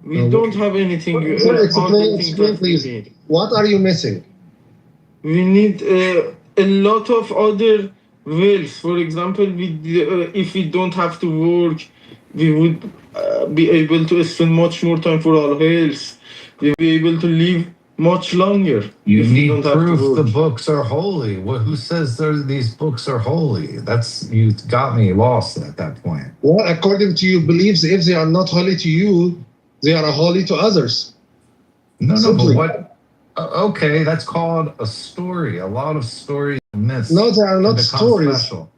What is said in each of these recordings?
We don't have anything. Sorry, explain, please. What are you missing? We need a lot of other wills. For example, if we don't have to work, we would be able to spend much more time for our health. We'll be able to live much longer. You need proof the books are holy. Who says these books are holy? You got me lost at that point. Well, according to your beliefs, if they are not holy to you, they are holy to others. No, but what? Okay, that's called a story. A lot of stories are myths. No, they are not stories. Special.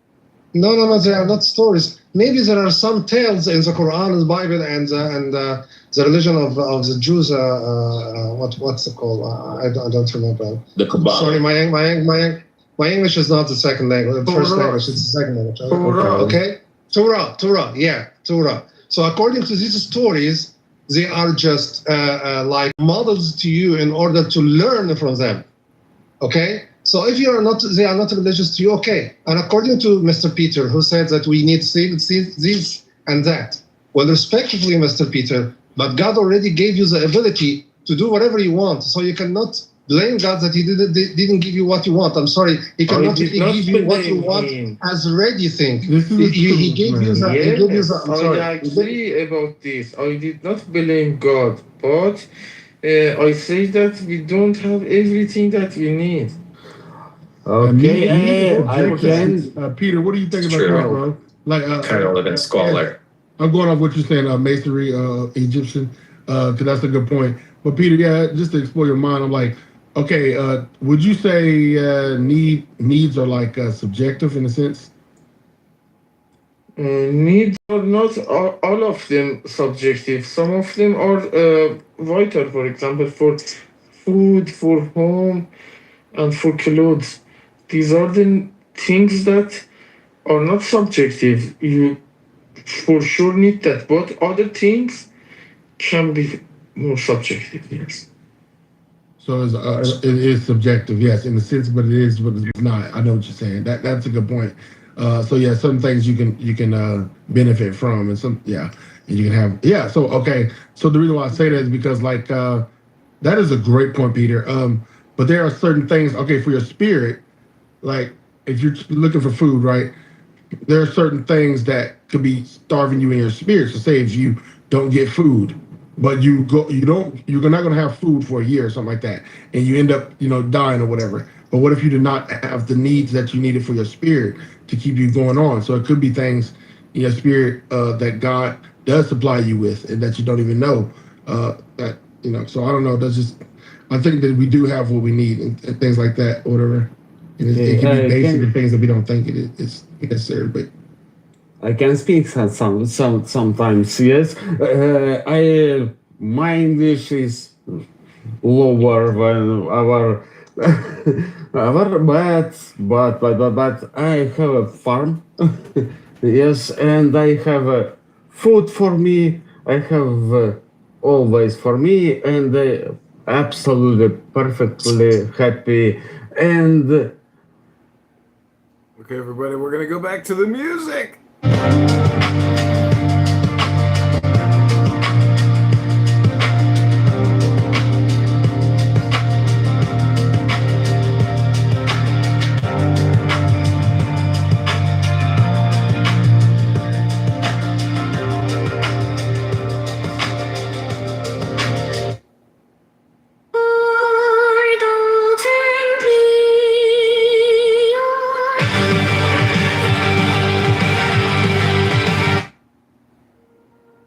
No, they are not stories. Maybe there are some tales in the Quran and the Bible and the religion of the Jews. What's it called? I don't remember. The Kabbalah. Sorry, my English is not the second language. The first language. It's the second language. Okay. Torah. Yeah, Torah. So according to these stories, they are just like models to you in order to learn from them. Okay. So if they are not religious to you, okay. And according to Mr. Peter, who said that we need this and that, well, respectively, Mr. Peter, but God already gave you the ability to do whatever you want. So you cannot blame God that He didn't give you what you want. I'm sorry, He cannot give you what you want as ready thing. He gave you the. Yes, he gave you the. I agree about this. I did not blame God, but I say that we don't have everything that we need. Okay, Peter, what do you think about that, bro? Like, kind of live in squalor. I'm going off what you're saying, masonry, Egyptian, because that's a good point. But Peter, yeah, just to explore your mind, I'm like, okay, would you say needs are like subjective in a sense? Needs are not all of them subjective. Some of them are vital. For example, for food, for home, and for clothes. These are the things that are not subjective. You for sure need that, but other things can be more subjective, yes. So it is subjective, yes, in a sense, but it is, but it's not. I know what you're saying. That's a good point. So yeah, some things you can benefit from, and some and you can have So okay, so the reason why I say that is because like that is a great point, Peter. But there are certain things, okay, for your spirit, like if you're looking for food, right? There are certain things that could be starving you in your spirit. So say if you don't get food, but you're not going to have food for a year or something like that, and you end up, dying or whatever. But what if you did not have the needs that you needed for your spirit to keep you going on? So it could be things in your spirit that God does supply you with, and that you don't even know. So I don't know. I think that we do have what we need and things like that, or whatever. And it can be basic and things that we don't think it is necessary. But I can speak sometimes. Yes, my English is lower than our but I have a farm. Yes, and I have food for me. I have always for me, and absolutely perfectly happy. And okay, everybody, we're gonna go back to the music.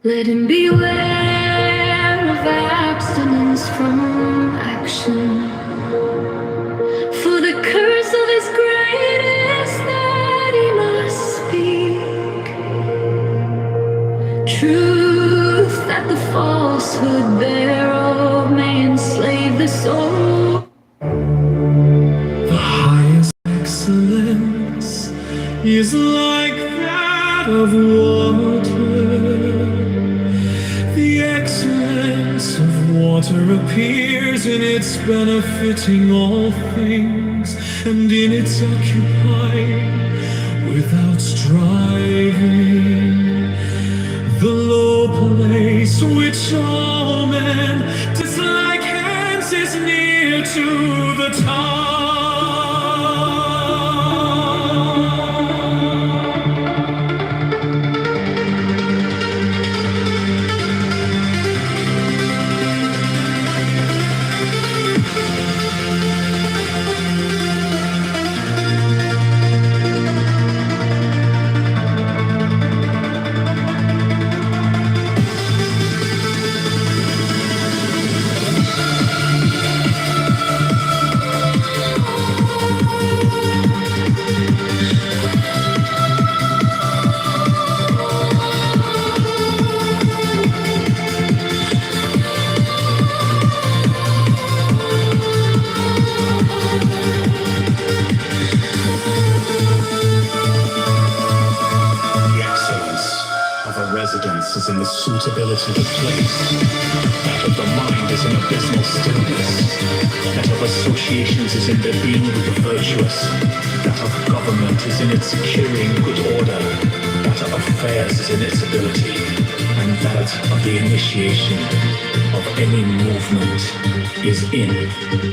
Let him beware of abstinence from action. For the curse of his greatness that he must speak. Truth that the falsehood thereof may enslave the soul. The highest excellence is like that of water. The excellence of water appears in its benefiting all things, and in its occupying without striving. The low place voice which all men dislike, hence is near to the tongue. Is in the suitability of the place. That of the mind is in abysmal stillness. That of associations is in their being with the virtuous. That of government is in its securing good order. That of affairs is in its ability. And that of the initiation of any movement is in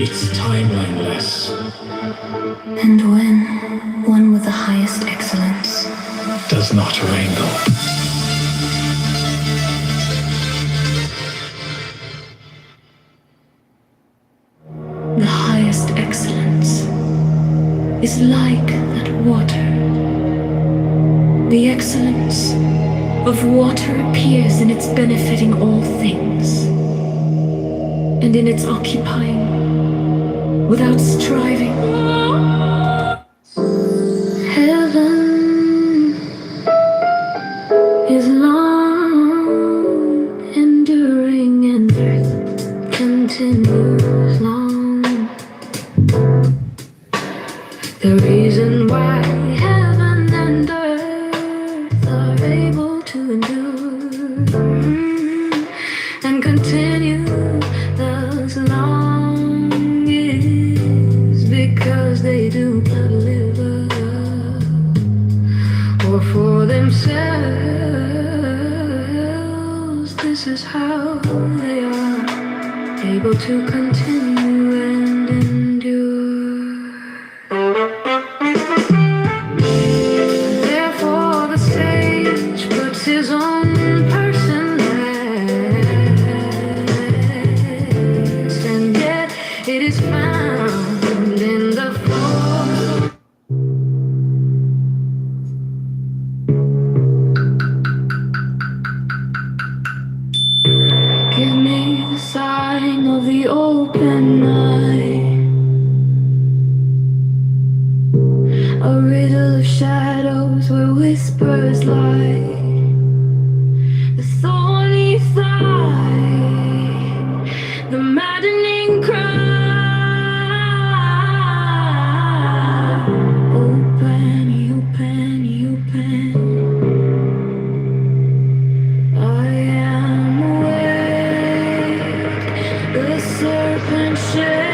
its timeliness. And when one with the highest excellence does not wrangle. The highest excellence is like that water. The excellence of water appears in its benefiting all things, and in its occupying without striving. Heaven is long, enduring, and earth continues long. The reason why heaven and earth are able to endure and continue thus long is because they do not live or for themselves. This is how they are able to continue and endure. Therefore the sage puts his own person last, and yet it is found in the form. Give me the sign of the open eye, a riddle of shadows where whispers lie, the thorny thigh, the maddening cry. Open, open, open. I am awake, the serpent shakes.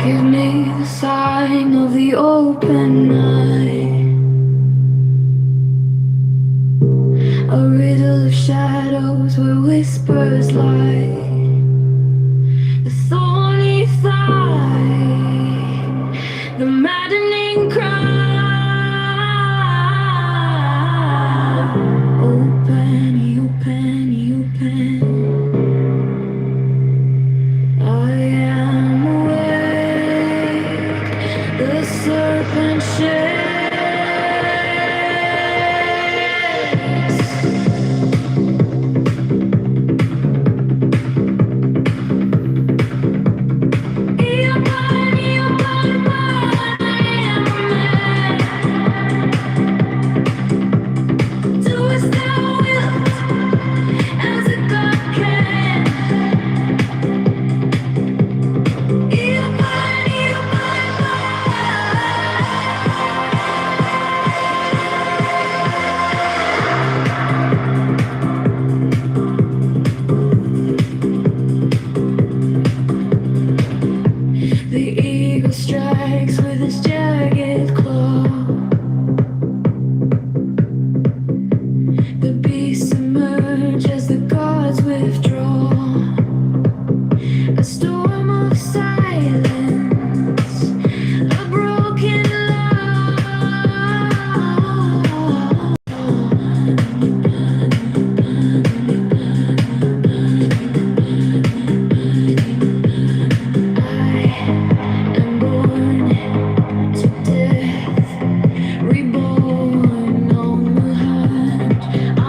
Give me the sign of the open eye. A riddle of shadows where whispers lie. The thorny thigh, the maddening cry. Open, open, open. I am awake. The serpent shakes. The eagle strikes with his jagged claw. The beasts emerge as the gods withdraw. A storm of silence, a broken love. I'm born to death, reborn on the hunt. I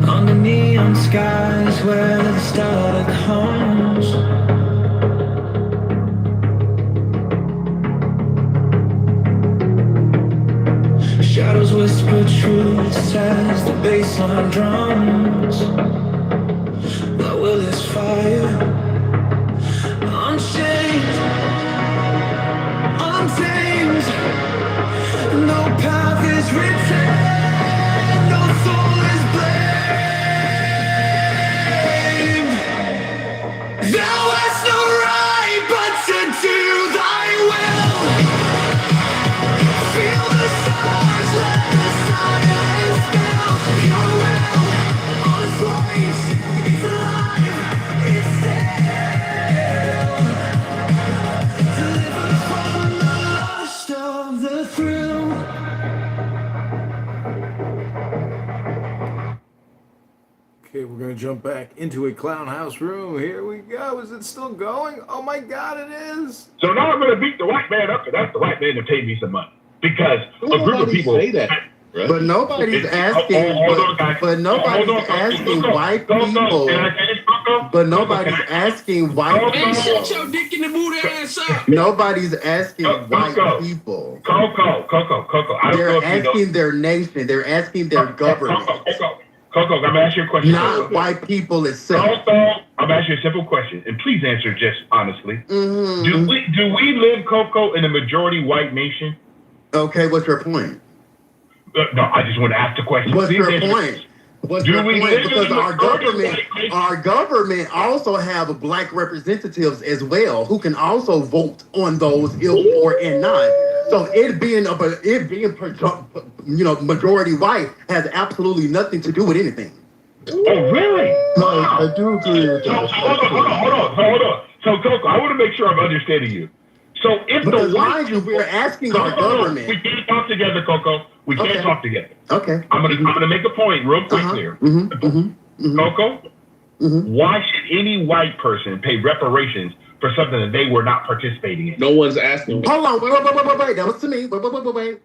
under neon skies where the starlight comes. Shadows whisper truths as the bassline drums. My will is fire, unchained, untamed. No path is written, no soul is blamed. Thou hast no right but to do thy will. Feel the stars, let the silence fill your will. All is right, it's alive, it's still. Delivered from the lust of the thrill. Okay, we're gonna jump back into a clown house room. Here we go. Is it still going? Oh my God, it is. So now I'm going to beat the white man up, and that's the white man to pay me some money. Because a group of people say that. But nobody's asking. But nobody's asking white people. But nobody's asking white Hey, people. shut your dick in the booty ass up. Nobody's asking white people. Coco. I don't know They're if you know. asking their nation. They're asking their government. Coco, I'm going to ask you a question. Not white people itself. Coco, I'm going to ask you a simple question, and please answer just honestly. Mm-hmm. Do we live, Coco, in a majority white nation? Okay, what's your point? No, I just want to ask the question. What's Please your answer. point? What's your point? Because our government also have black representatives as well who can also vote on those or and not. So it being majority white has absolutely nothing to do with anything. Oh, really? No, I do agree with So, that. hold on. So, Coco, I want to make sure I'm understanding you. So, if Because the white mind you, we're asking our we government. can't talk together, Coco. We can't Okay. talk together. Okay. I'm gonna make a point real quick here. Coco, why should any white person pay reparations for something that they were not participating in? No one's asking. Hold on, wait. That was to me. Wait.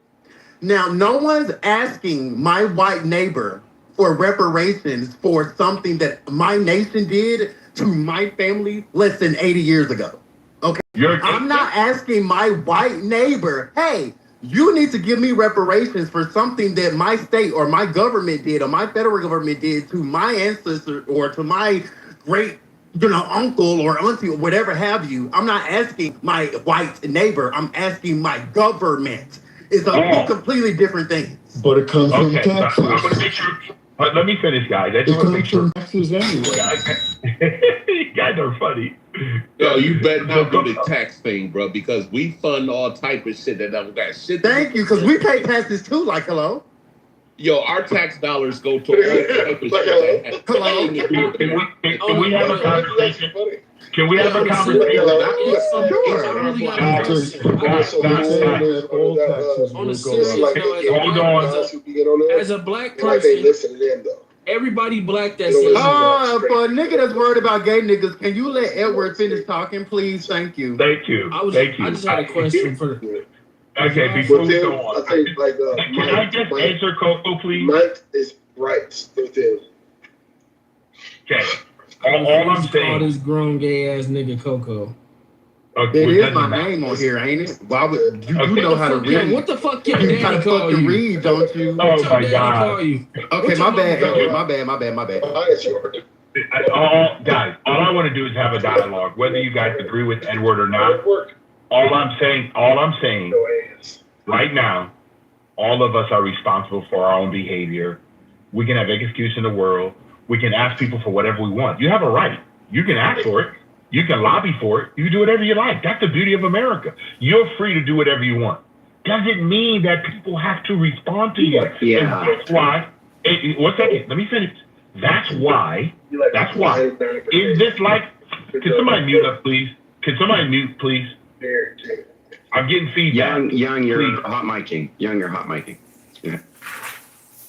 Now, no one's asking my white neighbor for reparations for something that my nation did to my family less than 80 years ago. Okay? I'm not asking my white neighbor, hey, you need to give me reparations for something that my state or my government did or my federal government did to my ancestor or to my great uncle or auntie or whatever have you. I'm not asking my white neighbor. I'm asking my government. It's a completely different thing. But it comes from Okay, taxes. I'm gonna make sure. Let me finish, guys. I It just want to comes make sure. from taxes anyway. You guys are funny. Yo, you better not do the tax thing, bro, because we fund all type of shit that don't got shit. Thank you, because we pay taxes too, like hello. Yo, our tax dollars go to all type of shit. Hello. Can we have a conversation? Can we have a conversation? On a serious note, as a black person, everybody black that's for a nigga that's worried about gay niggas, can you let Edward finish talking, please? Thank you. Thank you. I just had a question for the. Okay, before we go on, I think can I just answer Coco, please? Mike is right within. Okay. All I'm saying. All this grown gay ass nigga Coco. Okay, it is my name on here, ain't it? Why would you know how to read? What the fuck your You daddy call you? Read, don't you? Oh my God. Okay, my bad, Edward. My bad. Guys, all I want to do is have a dialogue, whether you guys agree with Edward or not. All I'm saying right now, all of us are responsible for our own behavior. We can have every excuse in the world. We can ask people for whatever we want. You have a right. You can ask for it. You can lobby for it. You can do whatever you like. That's the beauty of America. You're free to do whatever you want. Doesn't mean that people have to respond to you. Yeah. And that's why. One second. Let me finish. That's why. Is this like? Can somebody mute up, please? Can somebody mute, please? I'm getting feedback. Young, you're hot micing. Yeah.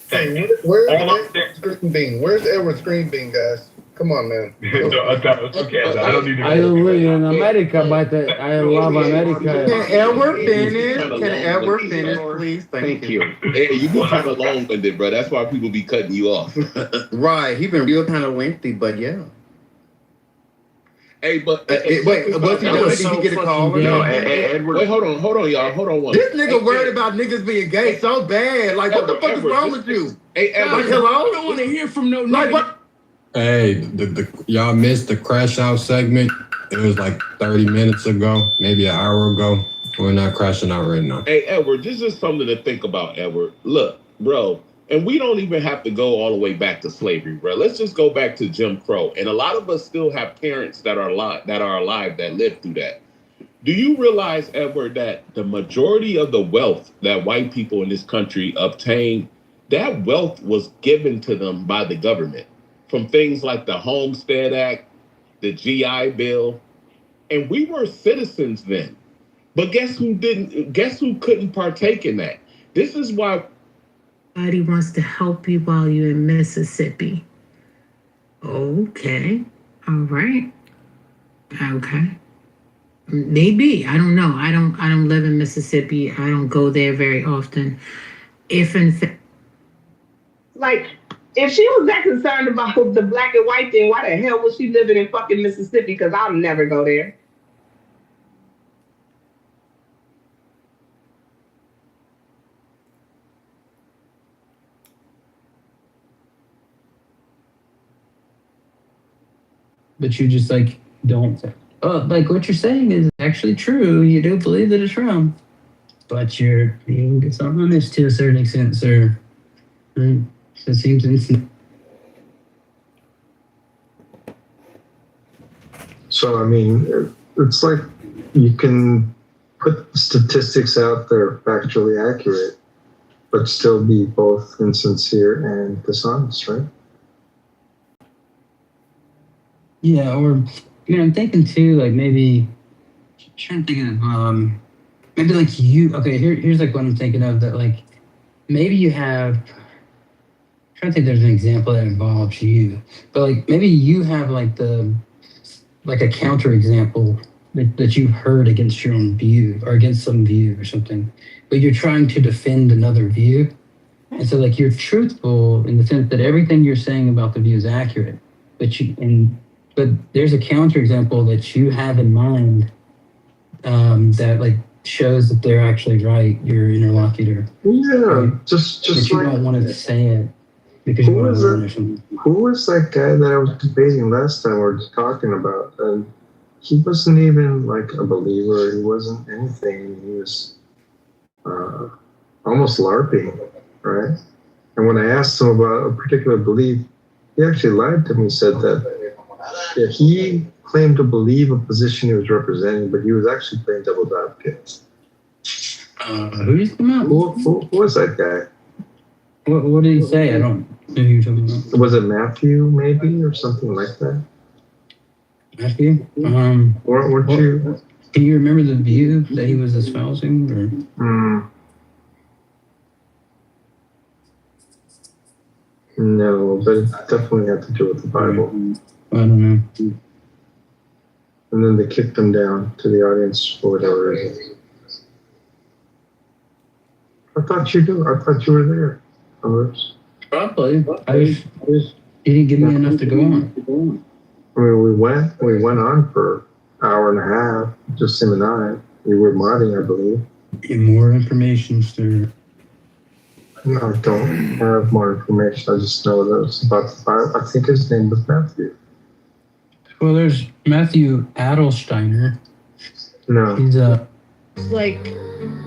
Hey, where's Edward's green bean? Where's Edward's green bean, guys? Come on, man. Okay, I don't need to. I don't live in America, but I love America. Can Edward finish? Please? Thank you. Hey, you be kind of long-winded, bro. That's why people be cutting you off. Right. He been real kind of lengthy, but yeah. Hey, but wait, was he done? Did he get a call? No, Edward. Wait, hold on, y'all. Hold on one. This nigga worried about niggas being gay so bad. Like, what the fuck is wrong with you? Hey, Edward. Hello? I don't want to hear from no Like, nigga. what? Hey, y'all missed the crash out segment. It was like 30 minutes ago, maybe an hour ago. We're not crashing out right now. Hey, Edward, this is something to think about, Edward. Look, bro, and we don't even have to go all the way back to slavery, bro. Let's just go back to Jim Crow. And a lot of us still have parents that are alive that lived through that. Do you realize, Edward, that the majority of the wealth that white people in this country obtained, that wealth was given to them by the government? From things like the Homestead Act, the GI Bill, and we were citizens then. But guess who didn't? Guess who couldn't partake in that? This is why. Somebody wants to help you while you're in Mississippi. Okay, all right, okay. Maybe, I don't know. I don't live in Mississippi. I don't go there very often. If in fact, like, if she was that concerned about the black and white thing, why the hell was she living in fucking Mississippi? Because I'll never go there. But you just like don't. Like what you're saying is actually true. You do believe that it's wrong, but you're being dishonest to a certain extent, sir. Right? So it seems instant. So, I mean, it's like you can put statistics out that are factually accurate, but still be both insincere and dishonest, right? Yeah, or I'm thinking too, like maybe trying to think of maybe like you. Okay, here's like what I'm thinking of that like maybe you have. I'm trying to think there's an example that involves you, but like maybe you have like a counter example that you've heard against your own view or against some view or something, but you're trying to defend another view. And so like you're truthful in the sense that everything you're saying about the view is accurate, but there's a counterexample that you have in mind that like shows that they're actually right, your interlocutor. Yeah, right? just but you like don't want to say it because you want to learn or something. who was that guy that I was debating last time we were talking about? And he wasn't even like a believer. He wasn't anything. He was almost LARPing, right? And when I asked him about a particular belief, he actually lied to me. He said that he claimed to believe a position he was representing, but he was actually playing devil's advocate. Who you talking about? Who was that guy? What did he say? I don't know who you're talking about. Was it Matthew, maybe, or something like that? Matthew? Weren't you? Can you remember the view that he was espousing? Or? No, but it definitely had to do with the Bible. I don't know. And then they kicked him down to the audience for whatever reason. I thought you were there. Probably. You didn't give me enough to go on. I mean, we went on for an hour and a half, just him and I. You were modding, I believe. Get more information, sir. No, I don't have more information. I just know that it's about the Bible. I think his name was Matthew. Well, there's Matthew Adelsteiner. No. He's like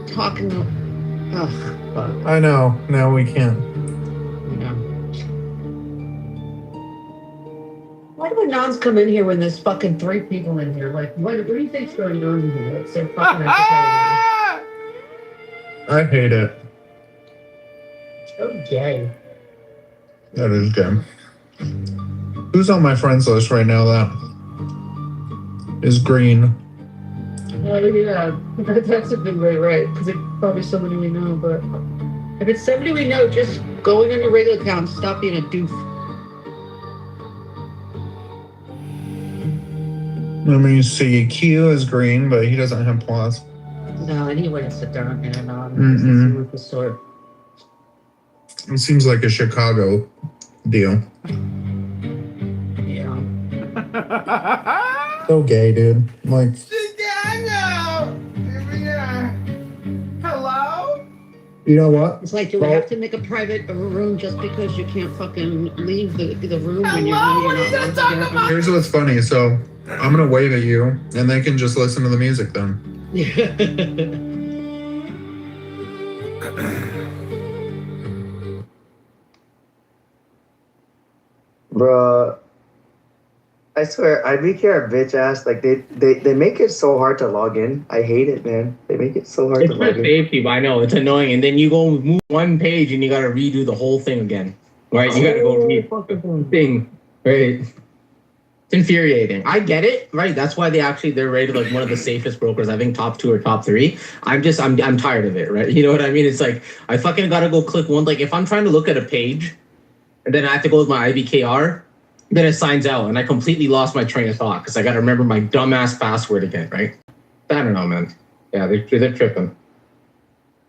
talking. I know. Now we can't. Yeah. Why do Anons come in here when there's fucking 3 people in here? Like, what do you think's going on in here? It's so fucking entertaining. I hate it. So gay. That is gay. Who's on my friends list right now that is green? Oh, yeah. That's a good way, right? Because it's probably somebody we know, but if it's somebody we know, just going on your regular account, stop being a doof. Let me see. Q is green, but he doesn't have plus. No, and he wouldn't sit down here and on. With the sword. It seems like a Chicago deal. Yeah. So gay, dude. Like, Chicago! Here we are. Hello? you know what? It's like, do we have to make a private room just because you can't fucking leave the room when you're not talking? Here's what's funny. So I'm gonna wave at you, and they can just listen to the music then. Bruh, I swear, IBK are bitch ass. Like they make it so hard to log in. I hate it, man. They make it so hard It's to for log in. safety, but I know it's annoying. And then you go move one page and you got to redo the whole thing again, right? You got to go read the thing, right? It's infuriating. I get it, right? That's why they're rated like one of the safest brokers. I think top 2 or top 3. I'm tired of it, right? You know what I mean? It's like I fucking got to go click one. Like if I'm trying to look at a page, and then I have to go with my IBKR. Then it signs out, and I completely lost my train of thought because I got to remember my dumbass password again, right? I don't know, man. Yeah, they're tripping.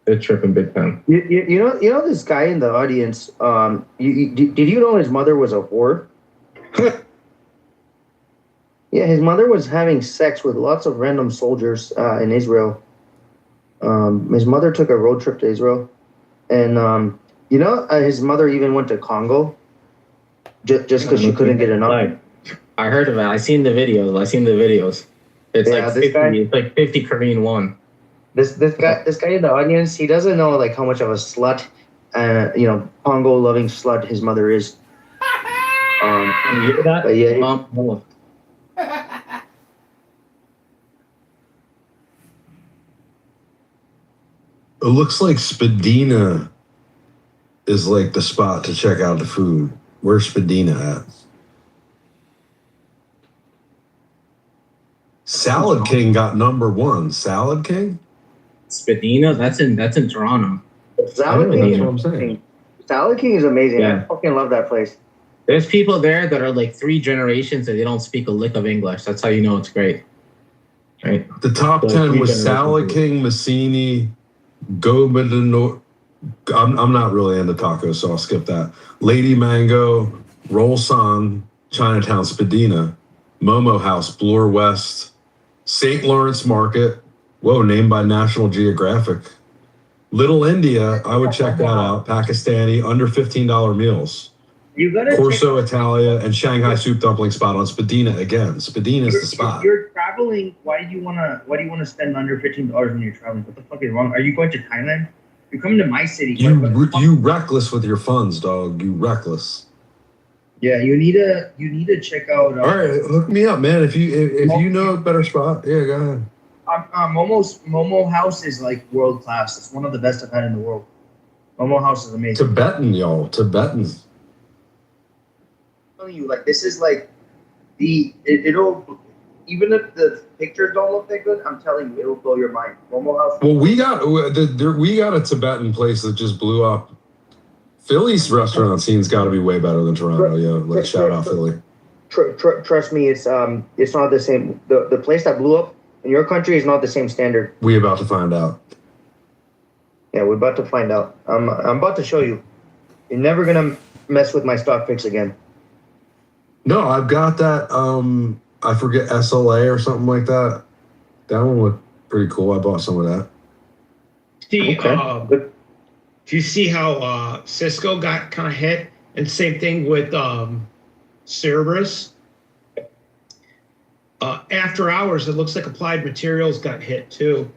They're tripping big time. You know this guy in the audience. Did you know his mother was a whore? Yeah, his mother was having sex with lots of random soldiers in Israel. His mother took a road trip to Israel, and his mother even went to Congo. Just because she couldn't get enough. I heard of it. I seen the videos. It's like 50. It's like 50 Korean won. This guy in the audience, he doesn't know like how much of a slut, Congo loving slut his mother is. You hear that? But yeah. It looks like Spadina is like the spot to check out the food. Where's Spadina at? Salad King got #1. Salad King? Spadina, that's in Toronto. Salad King, that's what I'm saying. Salad King is amazing. Yeah. I fucking love that place. There's people there that are like 3 generations and they don't speak a lick of English. That's how you know it's great. Right? The top 10 was Salad King, Massini, Gobadino. I'm not really into tacos, so I'll skip that. Lady Mango, Roll San, Chinatown Spadina, Momo House, Bloor West, St. Lawrence Market. Whoa, named by National Geographic. Little India, I would check that out. Pakistani, under $15 meals. You gotta Corso Italia and Shanghai Soup Dumpling spot on Spadina again. Spadina is the spot. You're traveling. Why do you wanna spend under $15 when you're traveling? What the fuck is wrong? Are you going to Thailand? You're coming to my city. You reckless with your funds, dog. You reckless. Yeah, you need to check out. All right, hook me up, man. If you know a better spot, yeah, go ahead. Momo House is like world class. It's one of the best I've had in the world. Momo House is amazing. Tibetan, y'all. Tibetans. I'm telling you, like this is like it'll even if the pictures don't look that good, I'm telling you, it'll blow your mind. Momo House. Well, we got a Tibetan place that just blew up. Philly's restaurant scene's got to be way better than Toronto. Yeah, like shout out Philly. Trust me, it's not the same. The place that blew up in your country is not the same standard. We about to find out. Yeah, we're about to find out. I'm about to show you. You're never gonna mess with my stock picks again. No, I've got that. I forget SLA or something like that. That one looked pretty cool. I bought some of that. See, do you see how Cisco got kind of hit? And same thing with Cerberus. After hours, it looks like Applied Materials got hit too.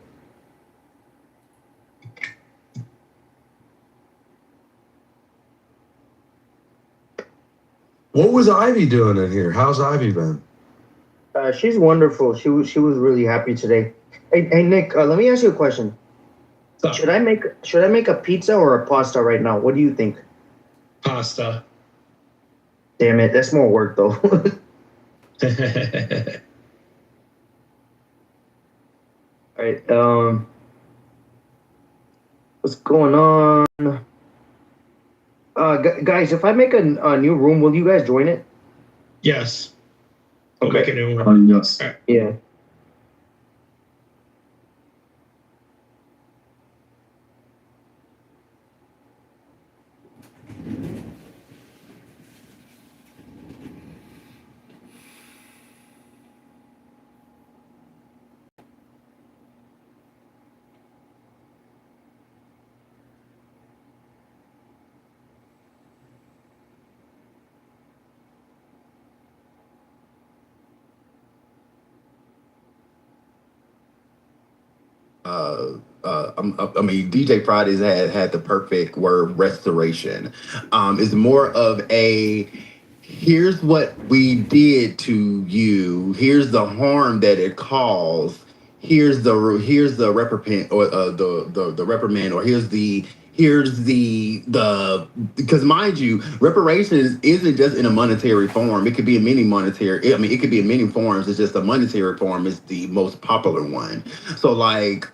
What was Ivy doing in here? How's Ivy been? She's wonderful. She was really happy today. Hey Nick, let me ask you a question. Should I make a pizza or a pasta right now? What do you think? Pasta. Damn it, that's more work though. All right. What's going on? Guys, if I make a new room, will you guys join it? Yes. Okay. Make a new one. Yes. Yeah. DJ Fridays had the perfect word, restoration. It's more of a here's what we did to you, here's the harm that it caused, here's the reprimand or the reprimand, or here's the because mind you, reparations isn't just in a monetary form. It could be in many monetary. I mean, it could be in many forms. It's just the monetary form is the most popular one. So like,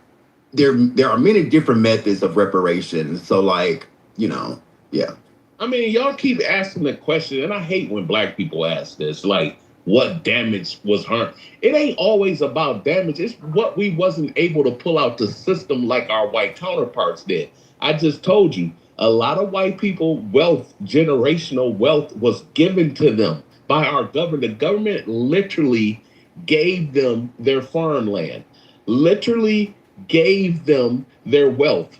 there are many different methods of reparations. So like, yeah. I mean, y'all keep asking the question, and I hate when Black people ask this, like, what damage was harmed? It ain't always about damage. It's what we wasn't able to pull out the system like our white counterparts did. I just told you, a lot of white people, wealth, generational wealth was given to them by our government. The government literally gave them their farmland, literally gave them their wealth.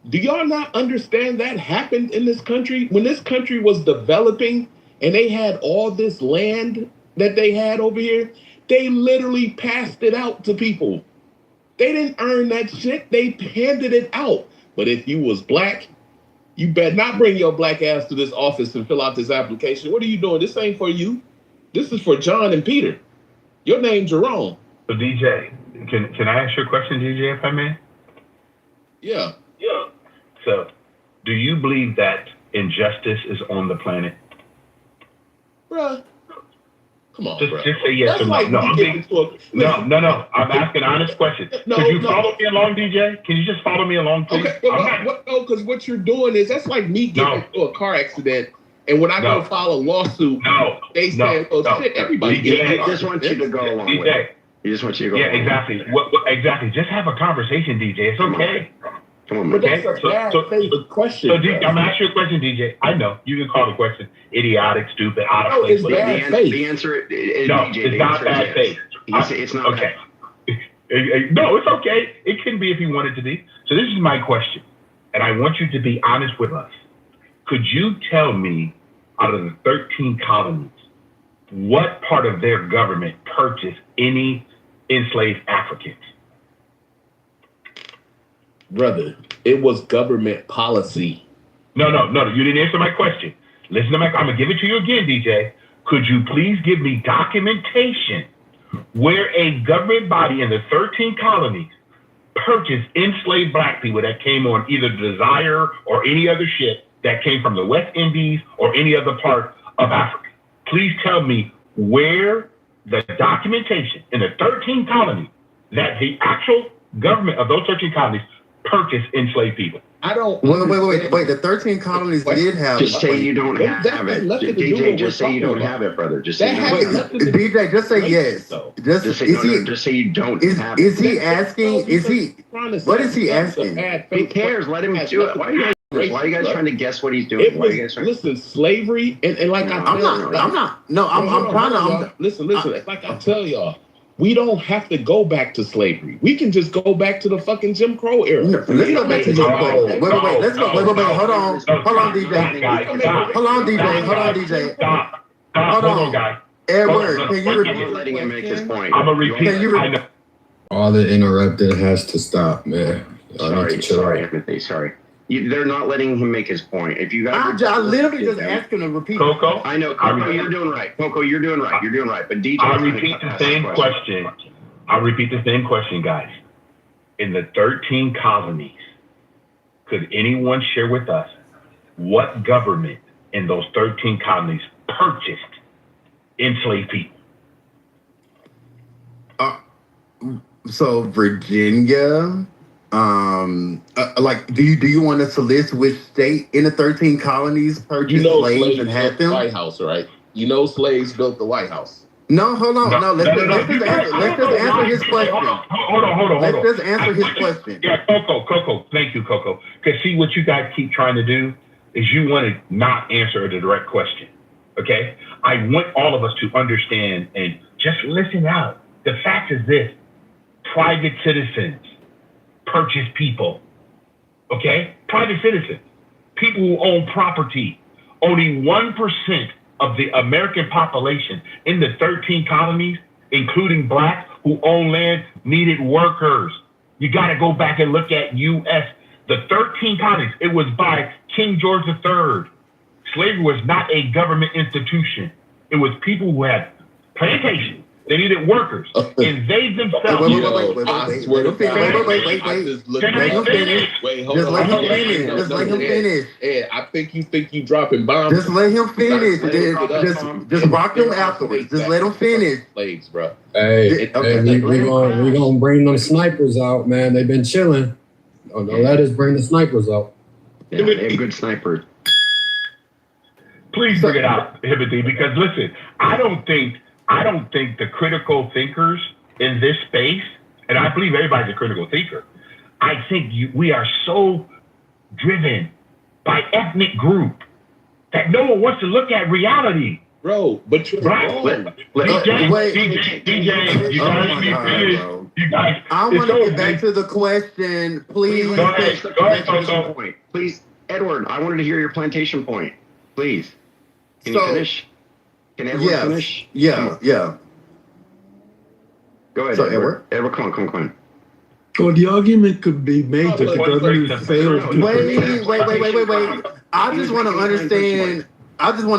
Do y'all not understand that happened in this country? When this country was developing and they had all this land that they had over here, they literally passed it out to people. They didn't earn that shit. They handed it out. But if you was Black, you better not bring your Black ass to this office and fill out this application. What are you doing? This ain't for you. This is for John and Peter. Your name's Jerome. So DJ, can I ask you a question, DJ, if I may? Yeah. So, do you believe that injustice is on the planet? Bruh, Come on, Just bro. say yes That's or no. like No, me I'm getting being, into a no. I'm asking honest questions. No, Could you no. follow me along, DJ? Can you just follow me along, please? Okay, no, because what you're doing is that's like me getting into a car accident, and when I go file a lawsuit, they say, "Oh shit, everybody He gets just wants you to go along with it. He just wants you to go. Yeah, along. exactly. Exactly. Just have a conversation, DJ. It's okay. Come on, But man. that's a bad faith question. So, DJ, I'm asking you a question, DJ. I know you can call the question idiotic, stupid, out of No, place. it's bad faith. The answer is No, DJ. it's The not answer is bad yes. faith. It's not okay. No, it's okay. It can be if you want it to be. So this is my question, and I want you to be honest with us. Could you tell me, out of the 13 colonies, what part of their government purchased any enslaved Africans? Brother, it was government policy. No. You didn't answer my question. Listen to I'm going to give it to you again, DJ. Could you please give me documentation where a government body in the 13 colonies purchased enslaved black people that came on either Desire or any other ship that came from the West Indies or any other part of Africa? Please tell me where the documentation in the 13 colonies that the actual government of those 13 colonies purchased enslaved people. I don't. Wait. The 13 colonies did have. Just say you don't have it. DJ, just say you don't have it, brother. Just say you don't have it. DJ, just say yes. Just say you don't have it. Is he asking? What is he asking? Who cares? Let him do it. Why are you guys trying to guess what he's doing? Listen, slavery and like I'm trying to. Listen. Like I tell y'all, we don't have to go back to slavery. We can just go back to the fucking Jim Crow era. Let's go back to Jim Crow. Wait. Let's go. Wait. Hold on, DJ. Hold on, guys. Edward, can you repeat? Letting him make his point. I'm gonna repeat. All the interrupted has to stop, man. Sorry, Timothy. Sorry. They're not letting him make his point. If you guys, I literally just asked him to repeat. Coco, I know, Coco, you're doing right. Coco, you're doing right. You're doing right. But DJ, I'll repeat the same question. I'll repeat the same question, guys. In the 13 colonies, could anyone share with us what government in those 13 colonies purchased enslaved people? So Virginia. Do you want to solicit which state in the 13 colonies purchased slaves and had them? White House, right? You know, slaves built the White House. No, hold on. Let's just answer his question. Hold on. Let's just answer his question. Yeah, Coco. Thank you, Coco. Because see, what you guys keep trying to do is you want to not answer the direct question. Okay? I want all of us to understand and just listen out. The fact is this: private citizens purchase people. Okay? Private citizens. People who own property. Only 1% of the American population in the 13 colonies, including blacks who own land, needed workers. You got to go back and look at U.S. The 13 colonies, it was by King George III. Slavery was not a government institution. It was people who had plantations. They needed workers, and they themselves. Wait. Just let him finish. Yeah, I think you dropping bombs. Just let him finish. Just rock him afterwards. Just let him finish. Slaves, bro. Hey, we gonna bring them snipers out, man. They've been chilling. Don't let us bring the snipers out. Yeah, they have good snipers. Please bring it out, Hibity, because listen, I don't think the critical thinkers in this space, and I believe everybody's a critical thinker, I think we are so driven by ethnic group that no one wants to look at reality. Bro, but you're wrong. DJ, you guys be finished. You guys, I want to get back to the question, please. Go ahead. Please, Edward, I wanted to hear your plantation point. Please. Can you finish? Can Edward finish? Yeah. Go ahead, Edward. Edward, come on. Well, the argument could be made that the government failed. Wait. I just want to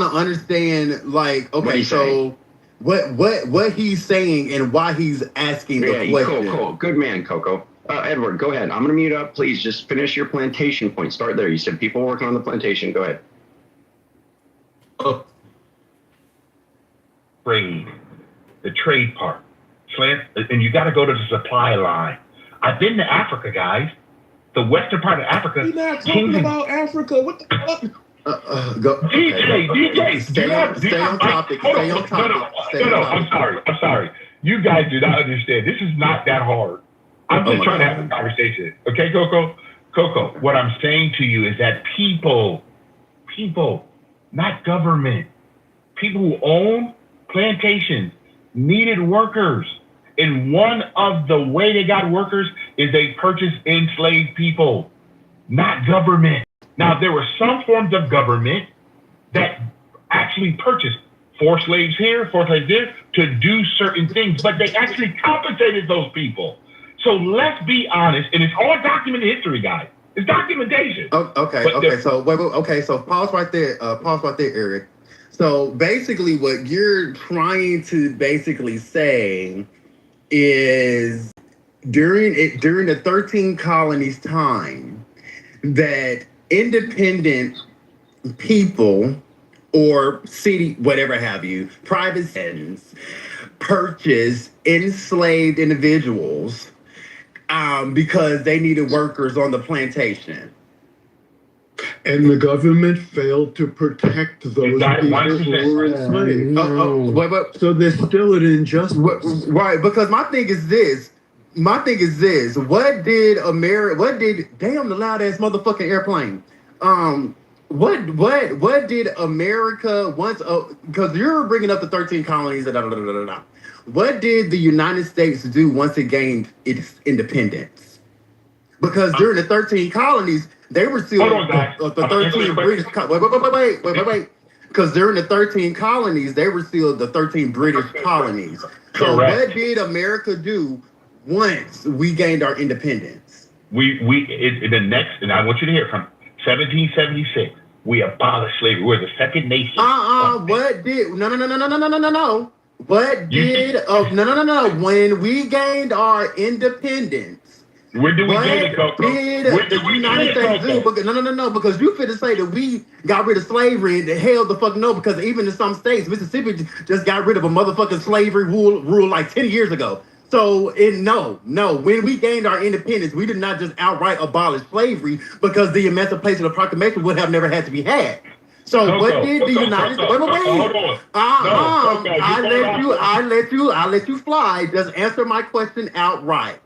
understand. Like, okay, so what he's saying and why he's asking the question. Cool. Good man, Coco. Edward, go ahead. I'm going to mute up. Please just finish your plantation point. Start there. You said people working on the plantation. Go ahead. Free the trade part. And you got to go to the supply line. I've been to Africa, guys. The western part of Africa. We're not talking about Africa. What the fuck? DJ, stay on topic. Stay on topic. No, I'm sorry. You guys do not understand. This is not that hard. I'm just trying to have a conversation. Okay, Coco, what I'm saying to you is that people, not government, people who own plantations needed workers. And one of the way they got workers is they purchased enslaved people, not government. Now, there were some forms of government that actually purchased forced slaves here, forced slaves there to do certain things, but they actually compensated those people. So let's be honest, and it's all documented history, guys. It's documentation. Okay. So pause right there. Eric. So basically, what you're trying to basically say is during the 13 colonies time that independent people or city, whatever have you, private citizens purchase enslaved individuals because they needed workers on the plantation. And the government failed to protect those people who were enslaved. So there's still an injustice. Right, because my thing is this. What did damn the loud ass motherfucking airplane. What did America once, because you're bringing up the 13 colonies, what did the United States do once it gained its independence? Because during the 13 colonies, they were still the 13 British. Wait. Because during the 13 colonies, they were still the 13 British colonies. So what did America do once we gained our independence? The next, and I want you to hear from 1776, we abolished slavery. We're the second nation. What did no. What did no. When we gained our independence. Where did we gain it, Coco? Where did the United States do? Because you finna say that we got rid of slavery and the hell the fuck no, because even in some states, Mississippi just got rid of a motherfucking slavery rule like 10 years ago. So no. When we gained our independence, we did not just outright abolish slavery because the Emancipation Proclamation would have never had to be had. So what did the United States? Wait. I let you fly. Just answer my question outright.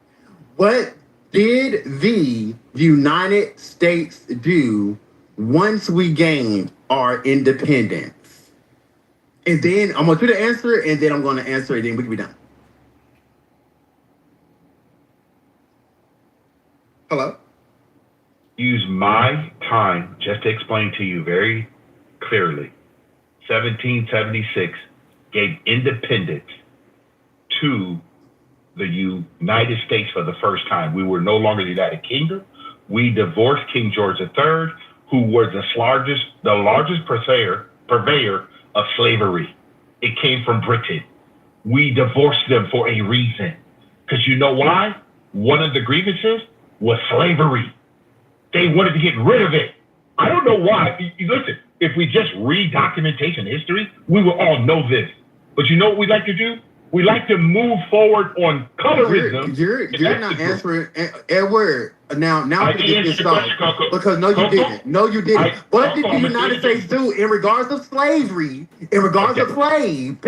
What did the United States do once we gained our independence? And then I want you to answer, and then I'm going to answer it, and we can be done. Hello? Use my time just to explain to you very clearly. 1776 gave independence to the United States for the first time. We were no longer the United Kingdom. We divorced King George III, who was the largest purveyor of slavery. It came from Britain. We divorced them for a reason. Because you know why? One of the grievances was slavery. They wanted to get rid of it. I don't know why. Listen, if we just read documentation history, we will all know this. But you know what we like to do? We like to move forward on colorism. You're not answering, Edward. Now to get this off. Because no, you didn't. What did the United States do in regards of slavery? In regards of slaves,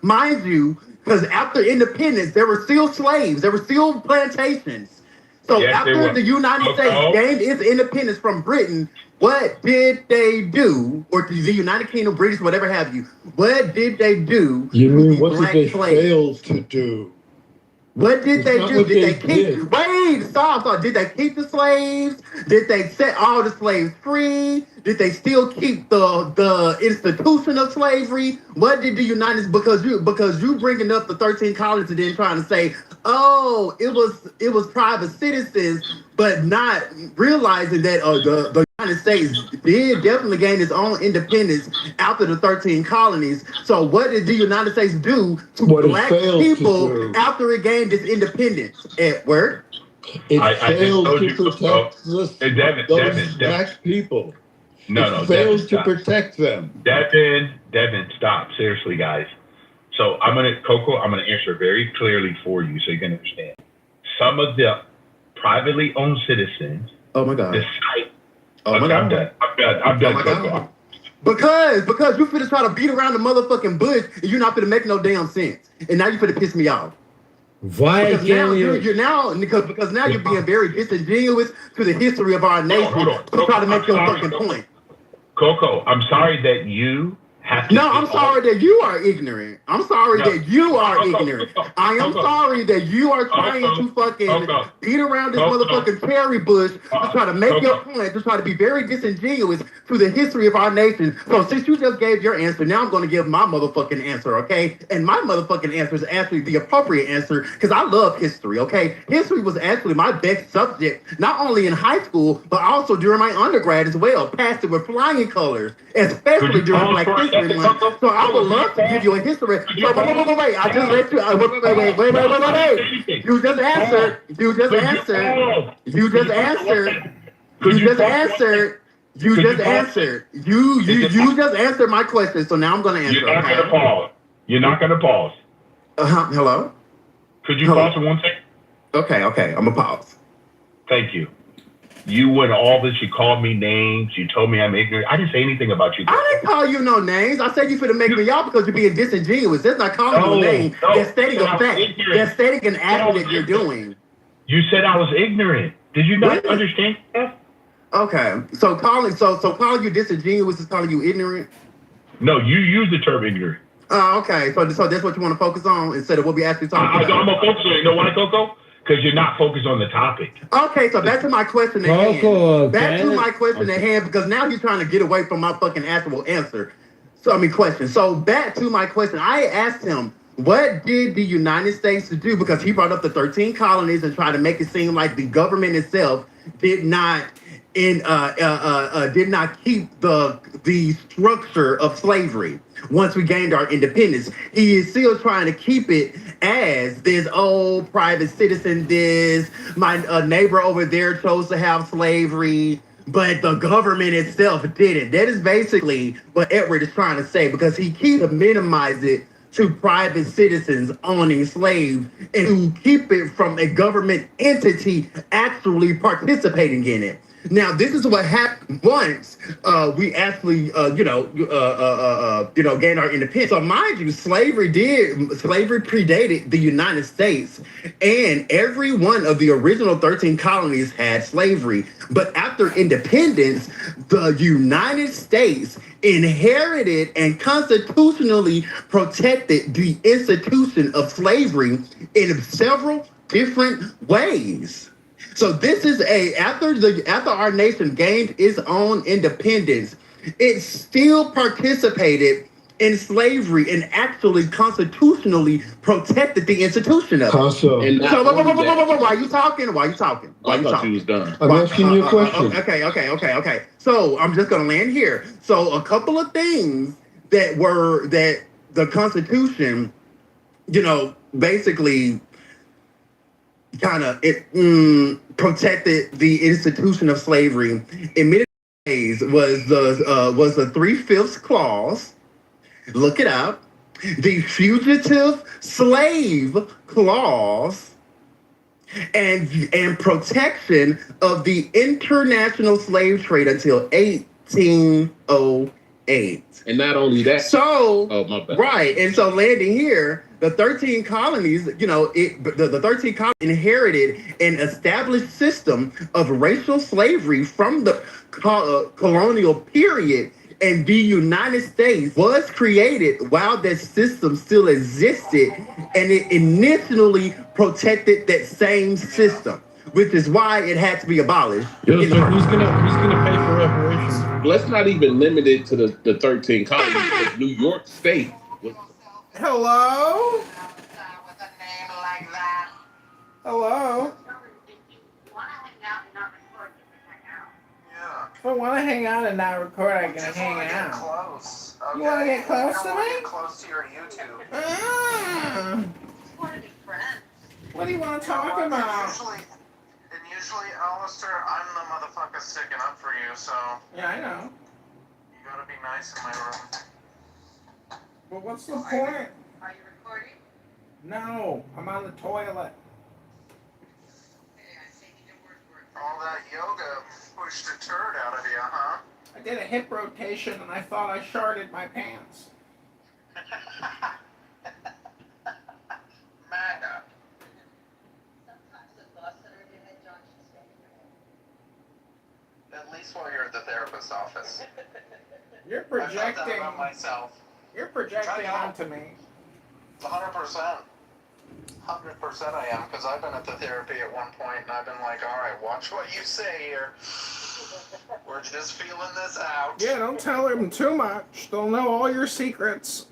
mind you, because after independence, there were still slaves. There were still plantations. So after the United States gained its independence from Britain, what did they do? Or the United Kingdom, British, whatever have you. What did they do? You mean what did they fail to do? What did they do? Did they keep? Wait, stop. Did they keep the slaves? Did they set all the slaves free? Did they still keep the institution of slavery? What did the United? Because you bringing up the 13 colonies and then trying to say, oh, it was private citizens, but not realizing that the United States did definitely gain its own independence after the 13 colonies. So what did the United States do to black people after it gained its independence? Edward? It failed to protect those black people. No, failed to protect them. Devin, stop. Seriously, guys. So I'm gonna answer very clearly for you so you can understand. Some of the privately owned citizens decide. Oh my I'm God. done. I'm done, Oh my Coco. God. Because you finna try to beat around the motherfucking bush and you're not finna make no damn sense. And now you finna piss me off. Why Because now can't you? you're now because now you're being very disingenuous to the history of our nation to try to make your fucking point. Coco, I'm sorry that you have to. No, I'm sorry that you are ignorant. I'm sorry that you are ignorant. I am sorry that you are trying to fucking beat around this motherfucking cherry bush to try to make your point, to try to be very disingenuous to the history of our nation. So since you just gave your answer, now I'm going to give my motherfucking answer, okay? And my motherfucking answer is actually the appropriate answer because I love history, okay? History was actually my best subject, not only in high school, but also during my undergrad as well. Passed it with flying colors, especially during Black History Month. So I would love to give you a history. So wait. I just let you. Wait. You just answered. You just answered. You just answered. You just answered. You just answered. You just answered my question. So now I'm gonna answer. You're not gonna pause. You're not gonna pause. Hello. Could you pause for 1 second? Okay. I'm gonna pause. Thank you. You went all this. You called me names. You told me I'm ignorant. I didn't say anything about you. I didn't call you no names. I said you finna make me out because you're being disingenuous. That's not calling you a name. That's stating a fact. That's stating an act that you're doing. You said I was ignorant. Did you not understand that? Okay. So calling you disingenuous is calling you ignorant? No, you use the term ignorant. Oh, okay. So that's what you want to focus on instead of what we actually talking about. I'm gonna focus on it. You know why, Coco? Because you're not focused on the topic. Okay, so back to my question at hand. Back to my question at hand, because now you're trying to get away from my fucking actual answer. Question. So back to my question. I asked him, what did the United States do? Because he brought up the 13 colonies and tried to make it seem like the government itself did not keep the structure of slavery once we gained our independence. He is still trying to keep it as this old private citizen. My neighbor over there chose to have slavery, but the government itself didn't. That is basically what Edward is trying to say, because he keeps to minimize it to private citizens owning slaves and to keep it from a government entity actually participating in it. Now, this is what happened once we actually, gained our independence. So, mind you, slavery predated the United States, and every one of the original 13 colonies had slavery. But after independence, the United States inherited and constitutionally protected the institution of slavery in several different ways. So this is after our nation gained its own independence, it still participated in slavery and actually constitutionally protected the institution of it. So why are you talking? Why are you talking? I thought you was done. I'm asking you a question. Okay. So I'm just gonna land here. So a couple of things that the Constitution, basically kind of protected the institution of slavery in many ways was the 3/5 clause. Look it up. The fugitive slave clause and protection of the international slave trade until 1808. And not only that. So, my bad. Right. And so landing here, the 13 colonies, the 13 colonies inherited an established system of racial slavery from the colonial period. And the United States was created while that system still existed, and it initially protected that same system, which is why it had to be abolished. So who's gonna pay for reparations? Let's not even limit it to the 13 colonies. Because New York State was. Hello? Hello? If I want to hang out and not record, I can hang out. Close. Okay. You want to get close to me? Get close to your YouTube. What do you want to talk about? Usually, Alistair, I'm the motherfucker sticking up for you, so... Yeah, I know. You gotta be nice in my room. Well, what's the point? I Are you recording? No, I'm on the toilet. All that yoga pushed a turd out of you, huh? I did a hip rotation and I thought I sharded my pants. MAGA. At least while you're at the therapist's office. You're I thought that projecting. about myself. You're projecting onto me. 100%. 100% I am, because I've been at the therapy at one point and I've been like, all right, watch what you say here. We're just feeling this out. Yeah, don't tell them too much. They'll know all your secrets.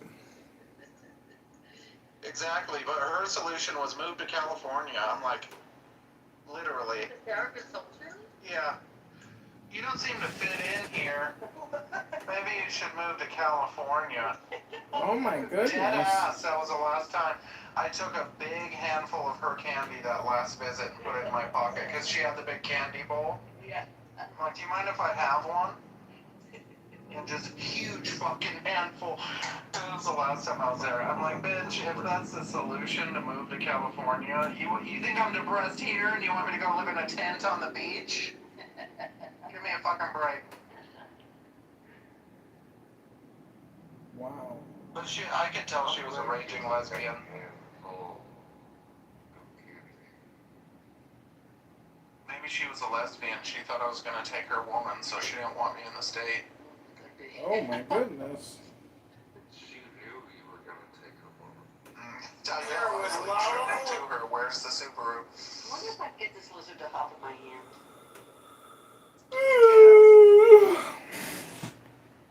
Exactly, but her solution was move to California. I'm like, literally. Yeah. You don't seem to fit in here. Maybe you should move to California. Oh my goodness. Dead ass. That was the last time. I took a big handful of her candy that last visit and put it in my pocket because she had the big candy bowl. Yeah. I'm like, do you mind if I have one? And just huge fucking handful. That was the last time I was there. I'm like, bitch, if that's the solution to move to California, you think I'm depressed here and you want me to go live in a tent on the beach? Give me a fucking break. Wow. But I could tell she was a raging lesbian. Maybe she was a lesbian. She thought I was going to take her woman, so she didn't want me in the state. Oh my goodness. She knew you were going to take her woman. I obviously showed it to her. Where's the Subaru? I wonder if I can get this lizard to hop in my hand.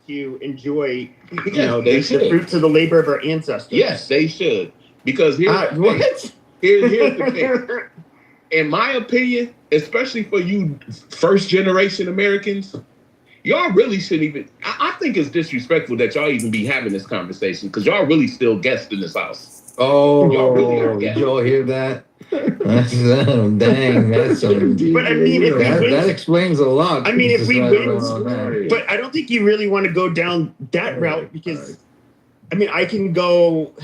To enjoy, the fruits of the labor of our ancestors. Yes, they should. Because here's the thing. In my opinion, especially for you first generation Americans, y'all really shouldn't even. I think it's disrespectful that y'all even be having this conversation because y'all really still guests in this house. Oh, y'all really are did guests. y'all hear that? That's dang. That's But I mean, if we win, that explains a lot. I mean, if we win, win, but I don't think you really want to go down that route because, I mean, I can go.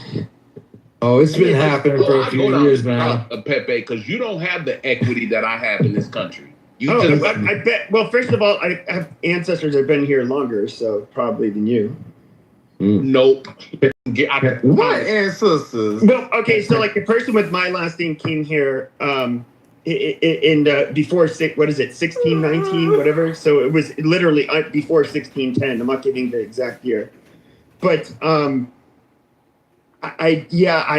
Oh, it's been happening for a few years now, Pepe, because you don't have the equity that I have in this country. I bet. Well, first of all, I have ancestors that have been here longer, so probably than you. Nope. What ancestors? Well, okay, so like the person with my last name came here in before 1619, whatever. So it was literally before 1610. I'm not giving the exact year, but I